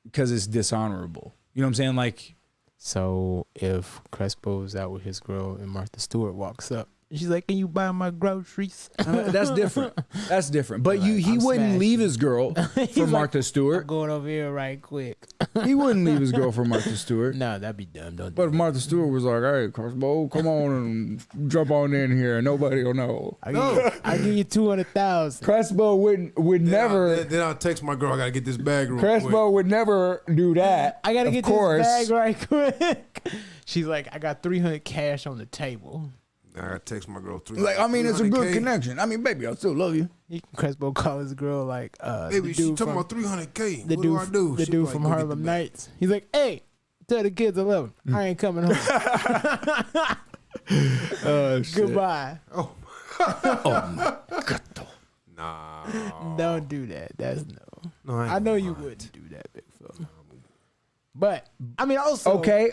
because it's dishonorable. You know what I'm saying? Like. So if Crespo's out with his girl and Martha Stewart walks up, she's like, "Can you buy my groceries?" That's different. That's different. But he wouldn't leave his girl for Martha Stewart. I'm going over here right quick. He wouldn't leave his girl for Martha Stewart. No, that'd be dumb. But if Martha Stewart was like, "Hey, Crespo, come on and jump on in here. Nobody will know. I give you 200,000." Crespo would never. Then I'll text my girl. I gotta get this bag real Crespo quick. would never do that. I gotta get this bag right quick. She's like, "I got 300 cash on the table." I gotta text my girl 300. Like, I mean, it's a good connection. I mean, baby, I still love you. Crespo call his girl like, baby, she talking about 300K. What do I do? The dude from Harlem Nights. He's like, "Hey, tell the kids I love them. I ain't coming home." Goodbye. Oh my God. Nah. Don't do that. That's no. I know you wouldn't do that, big fella. But I mean, also okay.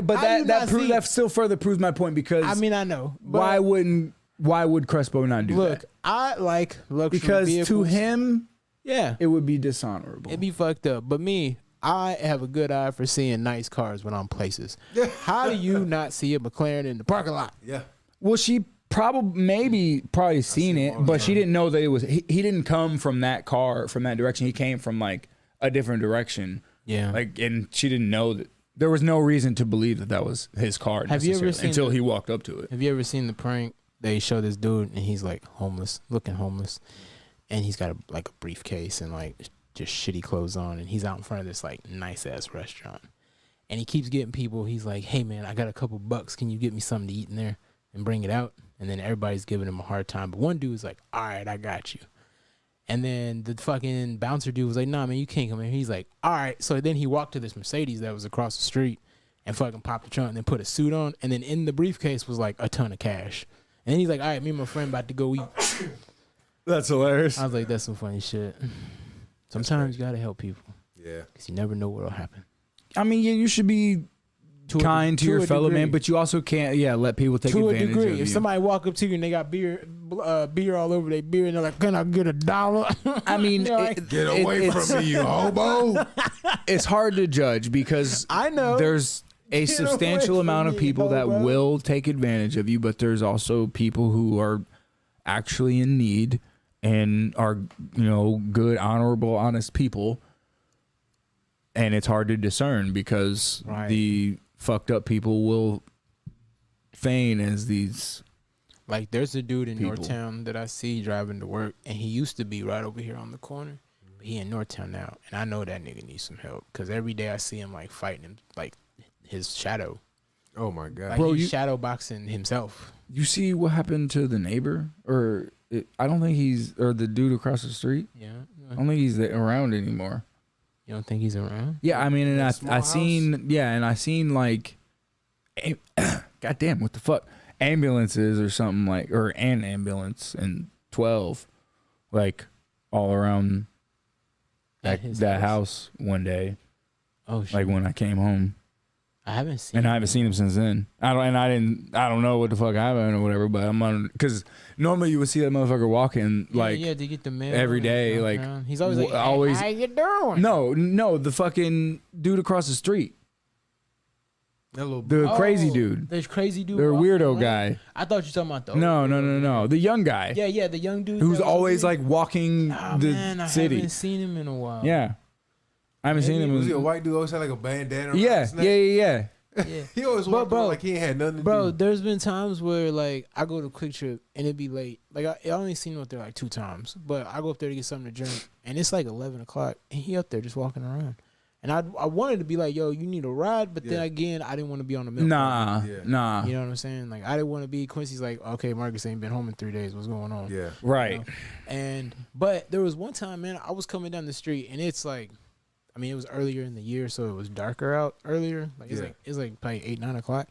But that still further proves my point because I mean, I know. Why would Crespo not do that? Look, I like luxury because vehicles. to him, yeah, it would be dishonorable. It'd be fucked up. But me, I have a good eye for seeing nice cars when I'm places. How do you not see a McLaren in the parking lot? Yeah. Well, she probably seen it, but she didn't know that it was. He didn't come from that car from that direction. He came from like a different direction. Yeah. Like, and she didn't know that there was no reason to believe that was his car. Have you ever seen until he walked up to it? Have you ever seen the prank? They show this dude and he's like looking homeless, and he's got a briefcase and like just shitty clothes on, and he's out in front of this like nice ass restaurant, and he keeps getting people. He's like, "Hey man, I got a couple bucks. Can you get me something to eat in there and bring it out?" and then everybody's giving him a hard time. But one dude was like, all right, I got you. And then the fucking bouncer dude was like, nah, man, you can't come in. He's like, all right. So then he walked to this Mercedes that was across the street and fucking popped the trunk and then put a suit on. And then in the briefcase was like a ton of cash. And then he's like, all right, me and my friend about to go eat. That's hilarious. I was like, that's some funny shit. Sometimes you got to help people. Yeah. Because you never know what'll happen. I mean, yeah, you should be kind to your fellow man, but you also can't, let people take advantage of you. If somebody walk up to you and they got beer all over their beer and they're like, can I get $1? I mean, Get away from me, you hobo. It's hard to judge because I know. there's a substantial amount of people that will take advantage of you, but there's also people who are actually in need and are, good, honorable, honest people. And it's hard to discern because the fucked up people will feign as these. Like, there's a dude in people. Northtown that I see driving to work, and he used to be right over here on the corner. But he in Northtown now, and I know that nigga needs some help because every day I see him like fighting him, like his shadow. Oh my god, Like, Bro, he's you- shadow boxing himself. You see what happened to the neighbor, I don't think or the dude across the street. Yeah, I don't think he's around anymore. you don't think he's around? Yeah, I mean, and small I house? seen like, goddamn, what the fuck, ambulances or something like, or an ambulance in 12, like all around At his that house one day, Oh shit! like when I came home, I haven't seen. and I haven't seen him since then. I don't know what the fuck happened or whatever, but I'm on because normally you would see that motherfucker walking like yeah, to get the mail every and day, stuff, like, man. He's always like, hey, always- how you doing? no, the fucking dude across the street, that little the crazy Oh, dude, There's crazy dude. the walking weirdo around. guy. I thought you were talking about the No, the young guy. Yeah, the young dude Who's that was always over like walking there. the Man, I city. haven't seen him in a while. Yeah, I haven't seen him. was he a white dude? Always had like a bandana. around Yeah, his neck? yeah. yeah. He always But, walked bro, around like he ain't had nothing to Bro, do. there's been times where like I go to Quick Trip and it'd be late. Like I only seen him up there like 2 times, but I go up there to get something to drink and it's like 11 o'clock and he up there just walking around. And I wanted to be like, yo, you need a ride, but then Yeah. again, I didn't want to be on the milk. Nah, Yeah. nah. You know what I'm saying? Like I didn't want to be Quincy's like, okay, Marcus ain't been home in 3 days. What's going on? Yeah. Right. But there was one time, man, I was coming down the street and it's like, I mean, it was earlier in the year, so it was darker out earlier. Like it's like probably 8, 9 o'clock.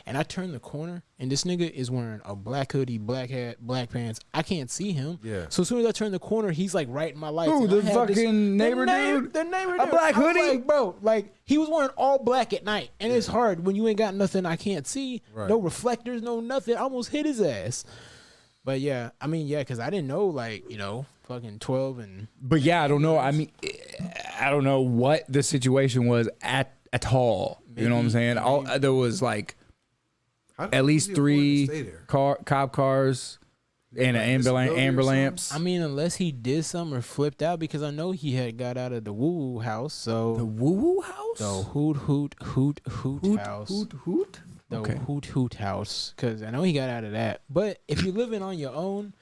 And I turned the corner and this nigga is wearing a black hoodie, black hat, black pants. I can't see him. Yeah. So as soon as I turn the corner, he's like right in my lights. Who, And the I had fucking neighbor dude? The neighbor A dude. black I was hoodie? like, bro, like he was wearing all black at night. And it's hard when you ain't got nothing I can't see. Right. No reflectors, no nothing. I almost hit his ass. But yeah, I mean, yeah, because I didn't know, like, fucking 12 and But yeah, I don't know. I mean, I don't know what the situation was at all. You know what I'm saying? There was like How at least did he afford to 3 stay there? cop cars and an disability or amber something? lamps. I mean, unless he did something or flipped out, because I know he had got out of the woo-woo house. So The woo-woo house? the hoot house. Hoot? The Okay. hoot house. Because I know he got out of that. But if you're living on your own,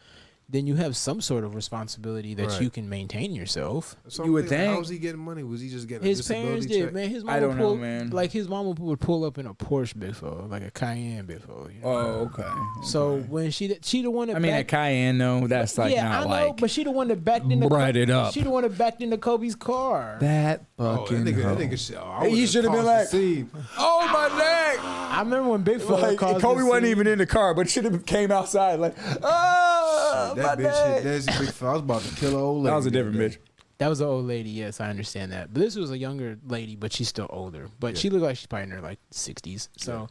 then you have some sort of responsibility that Right. you can maintain yourself. So You I'm would thinking, think. How was he getting money? Was he just getting His a disability parents check? did, man. His mama I don't know, pulled, man. Like his mama would pull up in a Porsche before, like a Cayenne before. Oh, okay. So when she the one that I mean, at backed, Cayenne, though, that's like yeah, not I know, like but she the one that backed into bright it up. She the one that backed into Kobe's car. that Oh, fucking that hoe. nigga shit. He should have been like, scene. oh, my neck. I remember when Big Fella Like, caused Kobe the wasn't scene. even in the car, but should have came outside like, oh, my That bitch hit neck. Desi Big Fella. I was about to kill an old lady. That was a the different other bitch. day. That was an old lady. Yes, I understand that. But this was a younger lady, but she's still older. But she looked like she's probably in her like 60s. So,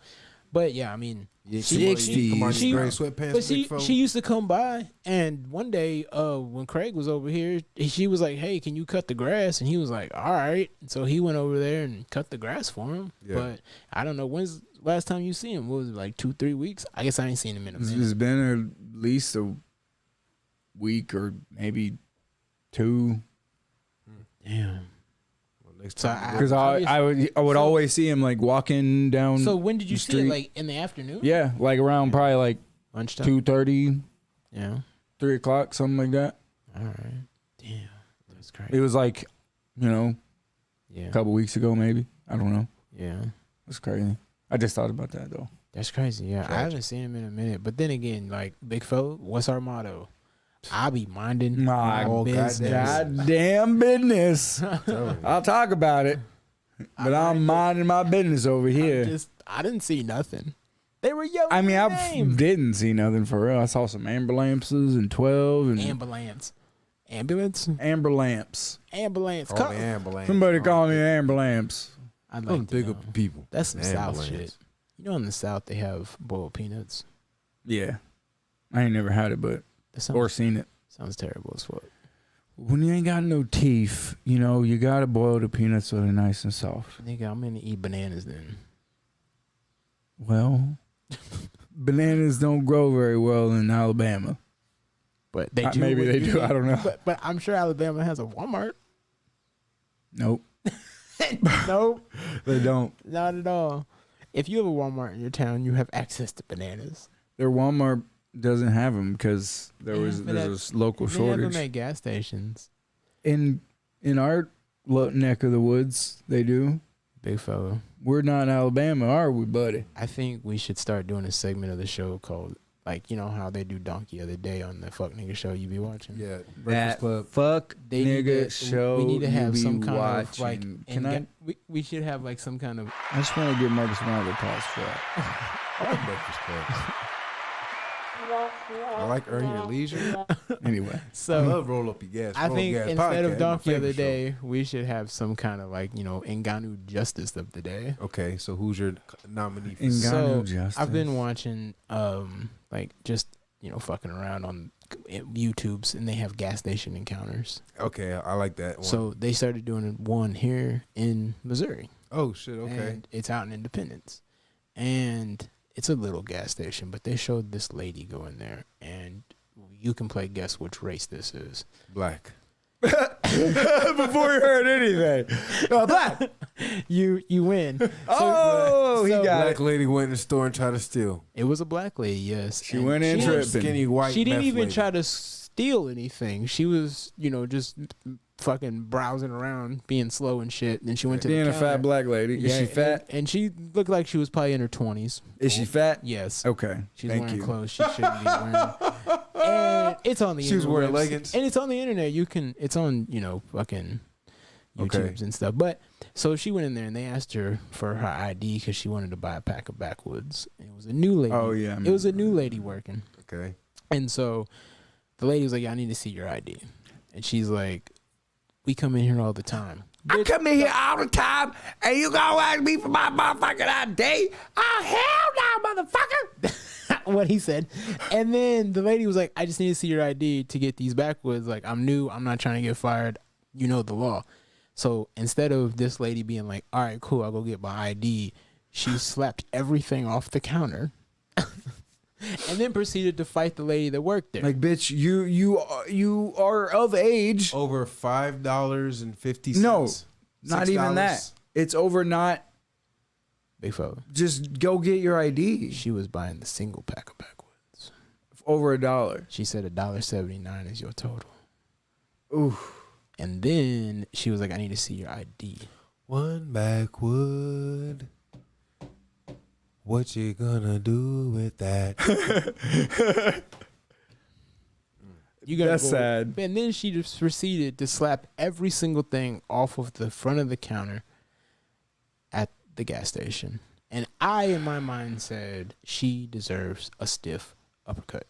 but yeah, I mean, Yeah, Sixties. Come on, She- gray sweatpants. but big fella. she used to come by, and one day, when Craig was over here, she was like, "Hey, can you cut the grass?" And he was like, "All right." So he went over there and cut the grass for him. Yeah. But I don't know when's last time you see him. What was it, like 2-3 weeks? I guess I ain't seen him in a minute. It's been at least a week or maybe 2. Damn. Well, next So time, Because I would So- always see him like walking down. So when did you the see it? street. Like in the afternoon? Yeah, like around probably like Lunchtime. 2:30, Yeah. 3 o'clock, something like that. All right. Damn. That's crazy. It was like, a Yeah. couple weeks ago, maybe. I don't know. Yeah. It's crazy. I just thought about that though. That's crazy. Yeah, I haven't seen him in a minute. But then again, like Big Fo, what's our motto? I be minding my business. Goddamn business. I'll talk about it, but I'm minding my business over here. I didn't see nothing. They were yelling. I mean, I didn't see nothing for real. I saw some ambulances and 12 and ambulance. Amber lamps. Ambulance. Somebody call me an ambulance. I'd like to bigger know. people. That's some South shit. You know, in the South they have boiled peanuts. Yeah, I ain't never had it, but or seen it. Sounds terrible as fuck. When you ain't got no teeth, you know, you gotta boil the peanuts so they're nice and soft. Nigga, I'm gonna eat bananas then. Well, bananas don't grow very well in Alabama. But they do. Maybe they do. I don't know. But I'm sure Alabama has a Walmart. Nope. Nope. They don't. Not at all. If you have a Walmart in your town, you have access to bananas. Their Walmart doesn't have them because there's a local shortage. They have them at gas stations. In our neck of the woods, they do. Big fella. We're not in Alabama, are we, buddy? I think we should start doing a segment of the show called, like, you know how they do Donkey of the Day on the Fuck Nigga Show you be watching? Yeah. Breakfast Club. Fuck Nigga Show. We need to have some kind watching. of, like, we should have, like, some kind of. I just want to give Marcus round of applause for that. I like Breakfast Club. I like Earn Your Leisure. Anyway. I love Roll Up Your Gas. I think Gas instead podcast, of Donkey of the show. Day, we should have some kind of, like, you know, Ngannou Justice of the Day. Okay, so who's your nominee for Ngannou So Justice? I've been watching, like, just, you know, fucking around on YouTubes, and they have gas station encounters. Okay, I like that one. So they started doing one here in Missouri. Oh, shit, okay. And it's out in Independence. And it's a little gas station, but they showed this lady go in there, and you can play guess which race this is. Black. Before you heard anything. Black. You win. He got Black lady went in the store and tried to steal. It was a black lady, yes. She went in tripping. Skinny white. She didn't meth even lady. try to steal anything. She was, you know, just fucking browsing around, being slow and shit. Then she went to Being the a counter. fat black lady. Is she fat? And she looked like she was probably in her 20s. Is she fat? Yes. Okay. She's Thank wearing you. clothes she shouldn't be wearing. And it's on the internet. She was wearing leggings. And it's on the internet. It's on, you know, fucking YouTubes and stuff. But so she went in there and they asked her for her ID because she wanted to buy a pack of backwoods. And it was a new lady. Oh, yeah. It was a new lady working. Okay. And so the lady was like, I need to see your ID. And she's like, we come in here all the time. I come in here all the time, and you gonna ask me for my motherfucking ID? Oh, hell no, motherfucker. What he said. And then the lady was like, I just need to see your ID to get these backwoods. Like, I'm new. I'm not trying to get fired. You know the law. So instead of this lady being like, all right, cool, I'll go get my ID, she slapped everything off the counter. And then proceeded to fight the lady that worked there. Like, bitch, you are of age. Over $5.50. No, not even that. It's over not. Big fella. Just go get your ID. She was buying the single pack of backwoods. Over $1. She said $1.79 is your total. Ooh. And then she was like, I need to see your ID. One backwood. What you gonna do with that? That's sad. And then she just proceeded to slap every single thing off of the front of the counter at the gas station. And I, in my mind, said she deserves a stiff uppercut.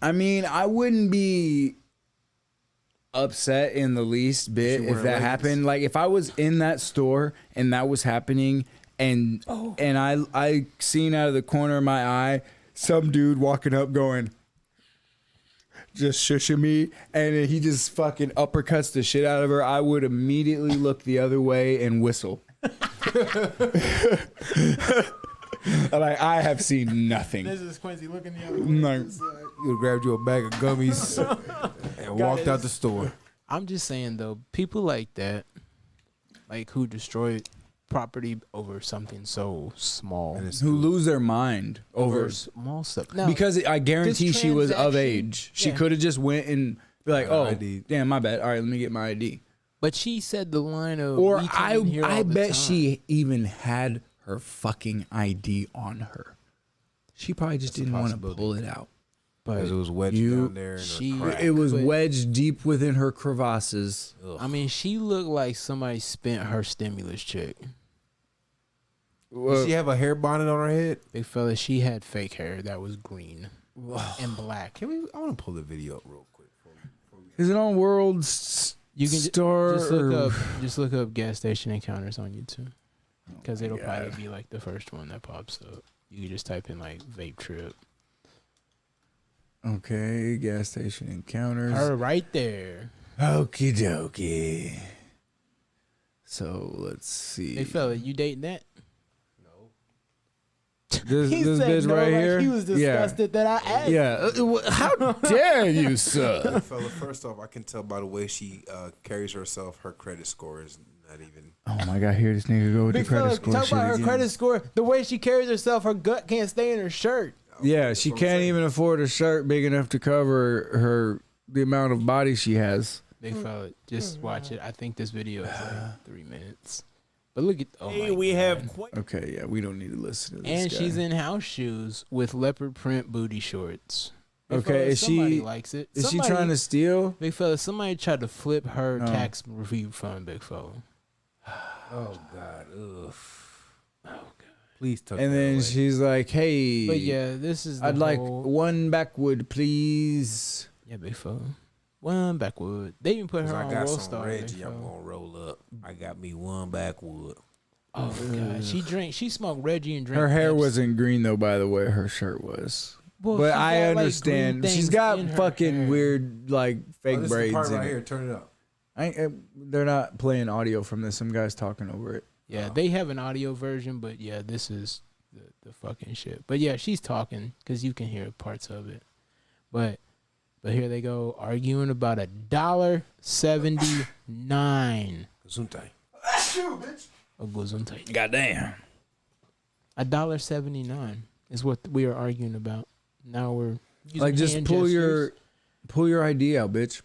I mean, I wouldn't be upset in the least bit if that happened. Like, if I was in that store and that was happening, and I seen out of the corner of my eye some dude walking up going, just shushing me, and he just fucking uppercuts the shit out of her, I would immediately look the other way and whistle. Like, I have seen nothing. This is Quincy looking the other way. No. You grabbed you a bag of gummies and walked out the store. I'm just saying, though, people like that, like who destroy property over something so small, Who lose their mind over small stuff. Now, because I guarantee this she was of transaction- age. She yeah. could have just went and be like, "Oh, ID. damn, my bad. All right, let me get my ID." but she said the line of, Or "We come in here all I the bet time." she even had her fucking ID on her. She probably just didn't want to pull it out. But it was wedged down there. It was wedged deep within her crevasses. I mean, she looked like somebody spent her stimulus check. Does she have a hair bonnet on her head? Big fella, she had fake hair that was green and black. I want to pull the video up real quick. Is it on World You can Star? just look up gas station encounters on YouTube, because it'll probably be like the first one that pops up. You can just type in like vape trip. Okay, gas station encounters. Her right there. Okie dokie. So let's see. Hey fella, you dating that? This He this said bitch no, right like here. he was disgusted that I asked. Yeah. How dare you, sir? Fella, first off, I can tell by the way she carries herself, her credit score is not even. Oh my God! Here this nigga go with Big the credit fella, score talk shit about her again. credit score. The way she carries herself, her gut can't stay in her shirt. Yeah, she can't even afford a shirt big enough to cover the amount of body she has. Big fella, just watch it. I think this video is like 3 minutes. But look at Okay, yeah, we don't need to listen to this. and guy. she's in house shoes with leopard print booty shorts. Big Okay, fella, is somebody she likes it? Is Somebody- she trying to steal? Big fella, somebody tried to flip her No. tax refund. Big fella. Oh God. Ugh. Oh god. Please tuck And that then away. she's like, "Hey, But yeah, this is. The I'd like whole- one backwood, please." Yeah, big fella. One backwood. They even put 'Cause her I on got Roll some Star. Reggie. I'm gonna roll up. I got me one backwood. Oh god, she smoked Reggie and drank. Her hair Pepsi. wasn't green though, by the way. Her shirt was. Well, But she I got, like, understand. green She's things got in her fucking hair. weird, like fake this braids is the part in right it. here. Turn it up. They're not playing audio from this. Some guy's talking over it. Yeah, they have an audio version, but yeah, this is the fucking shit. But yeah, she's talking because you can hear parts of it. But here they go arguing about $1.79. Gesundheit. A Gesundheit. Goddamn. $1.79 is what we are arguing about. Now we're using Like, just hand pull gestures. your ID out, bitch.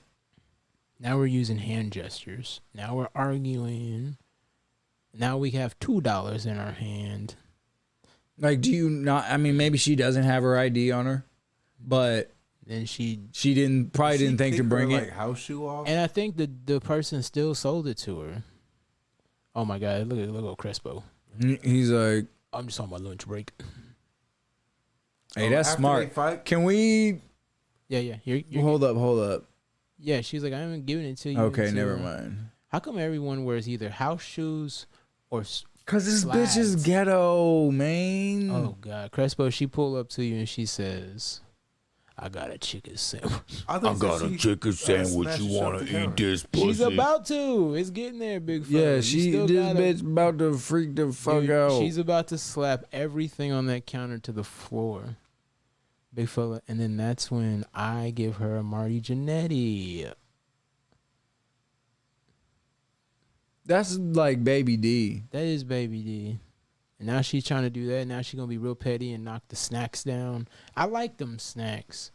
Now we're using hand gestures. Now we're arguing. Now we have $2 in our hand. Like, do you not? I mean, maybe she doesn't have her ID on her, but Then she probably didn't think to bring her, it. like house shoe off. and I think the person still sold it to her. Oh my god! Look at Crespo. He's like, I'm just on my lunch break. "Hey, that's After smart. they fight? Can we Yeah. You're hold up? yeah. She's like, I haven't given it to you. Okay, until-" never mind. How come everyone wears either house shoes or? Cause this bitch is Slides. ghetto, man. Oh god, Crespo. She pull up to you and she says, "I got a chicken sandwich." I got a chicken sandwich. You want to eat this pussy? She's about to. It's getting there, big fella. Yeah, You this still gotta- bitch about to freak the fuck Dude, out. She's about to slap everything on that counter to the floor. Big fella. And then that's when I give her a Marty Jannetty. That's like Baby D. That is Baby D. And now she's trying to do that. Now she's going to be real petty and knock the snacks down. I like them snacks.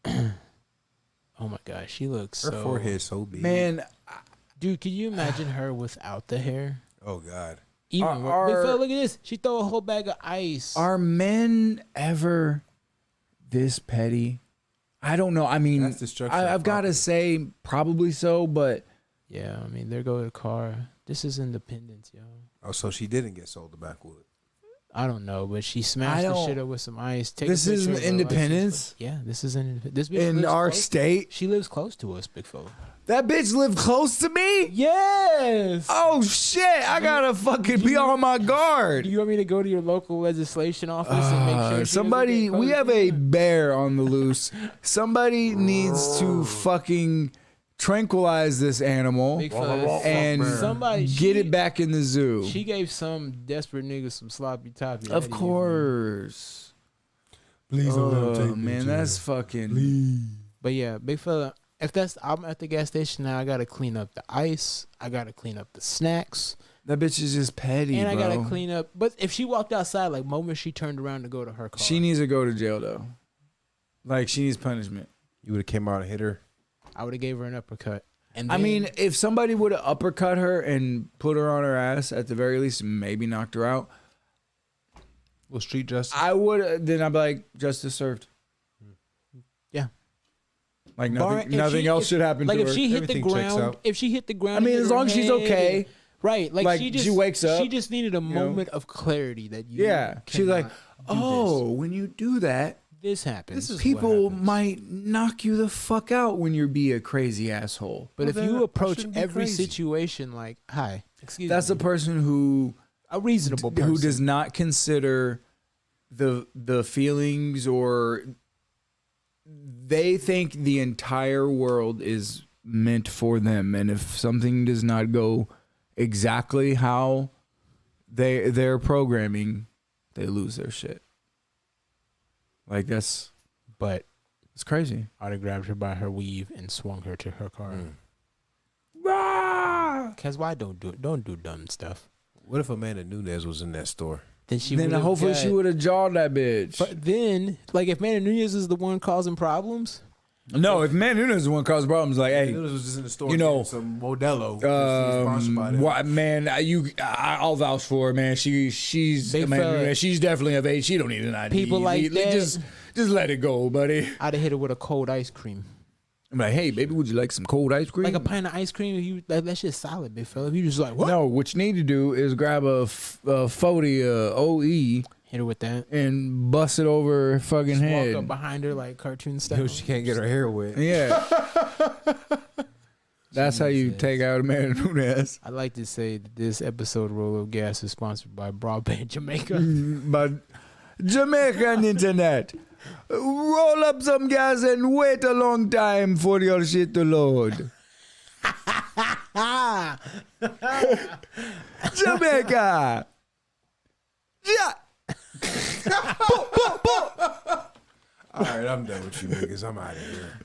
Oh my gosh. She looks Her so... forehead so big. Man, Dude, can you imagine her without the hair? Oh God. Even Are- Big fella, look at this. She throw a whole bag of ice. are men ever this petty? I don't know. I mean, That's destruction of I've got to property. say probably so, but Yeah, I mean, there go the car. This is independence, yo. Oh, so she didn't get sold to backwood. I don't know, but she smashed the shit up with some ice. Take a This is picture of her Independence? license plate. Yeah, this is independence. This bitch in lives our close- state, She lives close to us, big fella. that bitch lived close to me. Yes. Oh shit! I gotta fucking be on my guard. Do you want me to go to your local legislation office and make sure she Somebody, doesn't get we close have to a you? bear on the loose. Somebody needs to fucking tranquilize this animal Big fella. and Somebody get it back in the zoo. She gave some desperate nigga some sloppy toppy. Of course. Please Oh man, that's fucking. But yeah, big fella. If I'm at the gas station now, I gotta clean up the ice. I gotta clean up the snacks. That bitch is just petty, And I bro. gotta clean up. But if she walked outside, like moment she turned around to go to her car, She needs to go to jail though. Like she needs punishment. You would have came out and hit her. I would have gave her an uppercut. And I then- mean, if somebody would have uppercut her and put her on her ass, at the very least, maybe knocked her out, Little street justice. I would. Then I'd be like, justice served. yeah. Like Bar- if nothing else should happen Like to if her. she hit the Everything checks ground, out. if she hit the ground, I mean, and hit as her long as she's head okay. and- right? Like, Like, she wakes up, She just needed a moment of clarity that you. Yeah, she's like, cannot do oh, when you do that, this happens. This is- people what happens. might knock you the fuck out when you be a crazy asshole. But Well, if then you I approach shouldn't be every crazy. situation like, "Hi, excuse That's me," a person who a reasonable person who does not consider the feelings, or they think the entire world is meant for them, and if something does not go exactly how they're programming, they lose their shit. Like it's But crazy. I'd have grabbed her by her weave and swung her to her car. Ah! Cause why don't do dumb stuff? What if Amanda Nunes was in that store? Then she Then would've hopefully got- she would have jawed that bitch. But then, like, if Amanda Nunez is the one causing problems, No, if Man Nunes is the one causing problems, like, hey, Nunes was just in the store. you know, getting some Modelo. She was sponsored by them. what, man, I'll vouch for her, man. She's Big man, fella. she's definitely of age. She don't need an ID. People like that- Just let it go, buddy. I'd have hit her with a cold ice cream. I'm like, hey, baby, would you like some cold ice cream? Like a pint of ice cream, if you like that shit's solid, big fella. If you just like, what? No, what you need to do is grab a 40 OE Hit her with that. and bust it over her fucking Just head. walk up behind her like cartoon You style. know, she can't get her hair wet. Yeah. That's how you take out a man Nunes. I'd like to say that this episode Roll of Gas is sponsored by Broadband Jamaica. But Jamaican Internet. Roll up some gas and wait a long time for your shit to load. Jamaica. Yeah. All right, I'm done with you niggas. I'm out of here.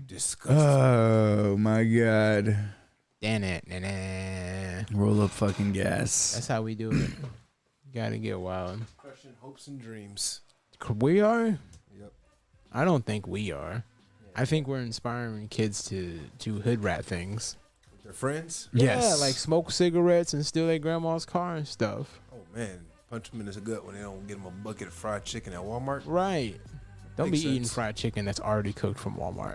Disgusting. Oh my God. That's Roll up fucking gas. how we do it. Gotta get wild. Crushing hopes and dreams. We are? Yep. I don't think we are. I think we're inspiring kids to do hood rat things. With their friends. Yes. Yeah, like smoke cigarettes and steal their grandma's car and stuff. Oh man, punch them in the gut when they don't get them a bucket of fried chicken at Walmart. Right. Don't Makes be eating sense. fried chicken that's already cooked from Walmart.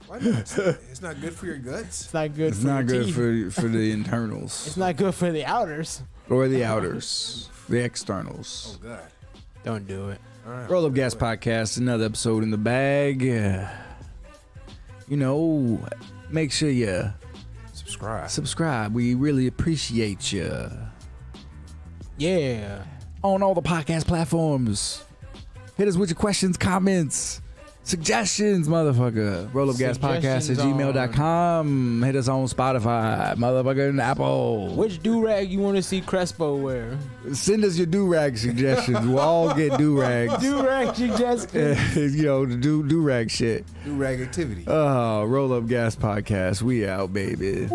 Why not? It's not good for your guts. It's not good It's for not your good teeth. for the internals It's not good for the outers. or the outers, the externals. Oh god. Don't do it. All right. Roll Up Gas Podcast, another episode in the bag. You know, make sure you subscribe. We really appreciate you. Yeah. On all the podcast platforms. Hit us with your questions, comments, suggestions, motherfucker. rollupgaspodcast@gmail.com. Hit us on Spotify, motherfucker, and Apple. Which do-rag you want to see Crespo wear? Send us your do-rag suggestions. We'll all get do-rags. Do-rag suggestions. You know, the do-rag shit. Do rag activity. Oh, Roll Up Gas Podcast. We out, baby.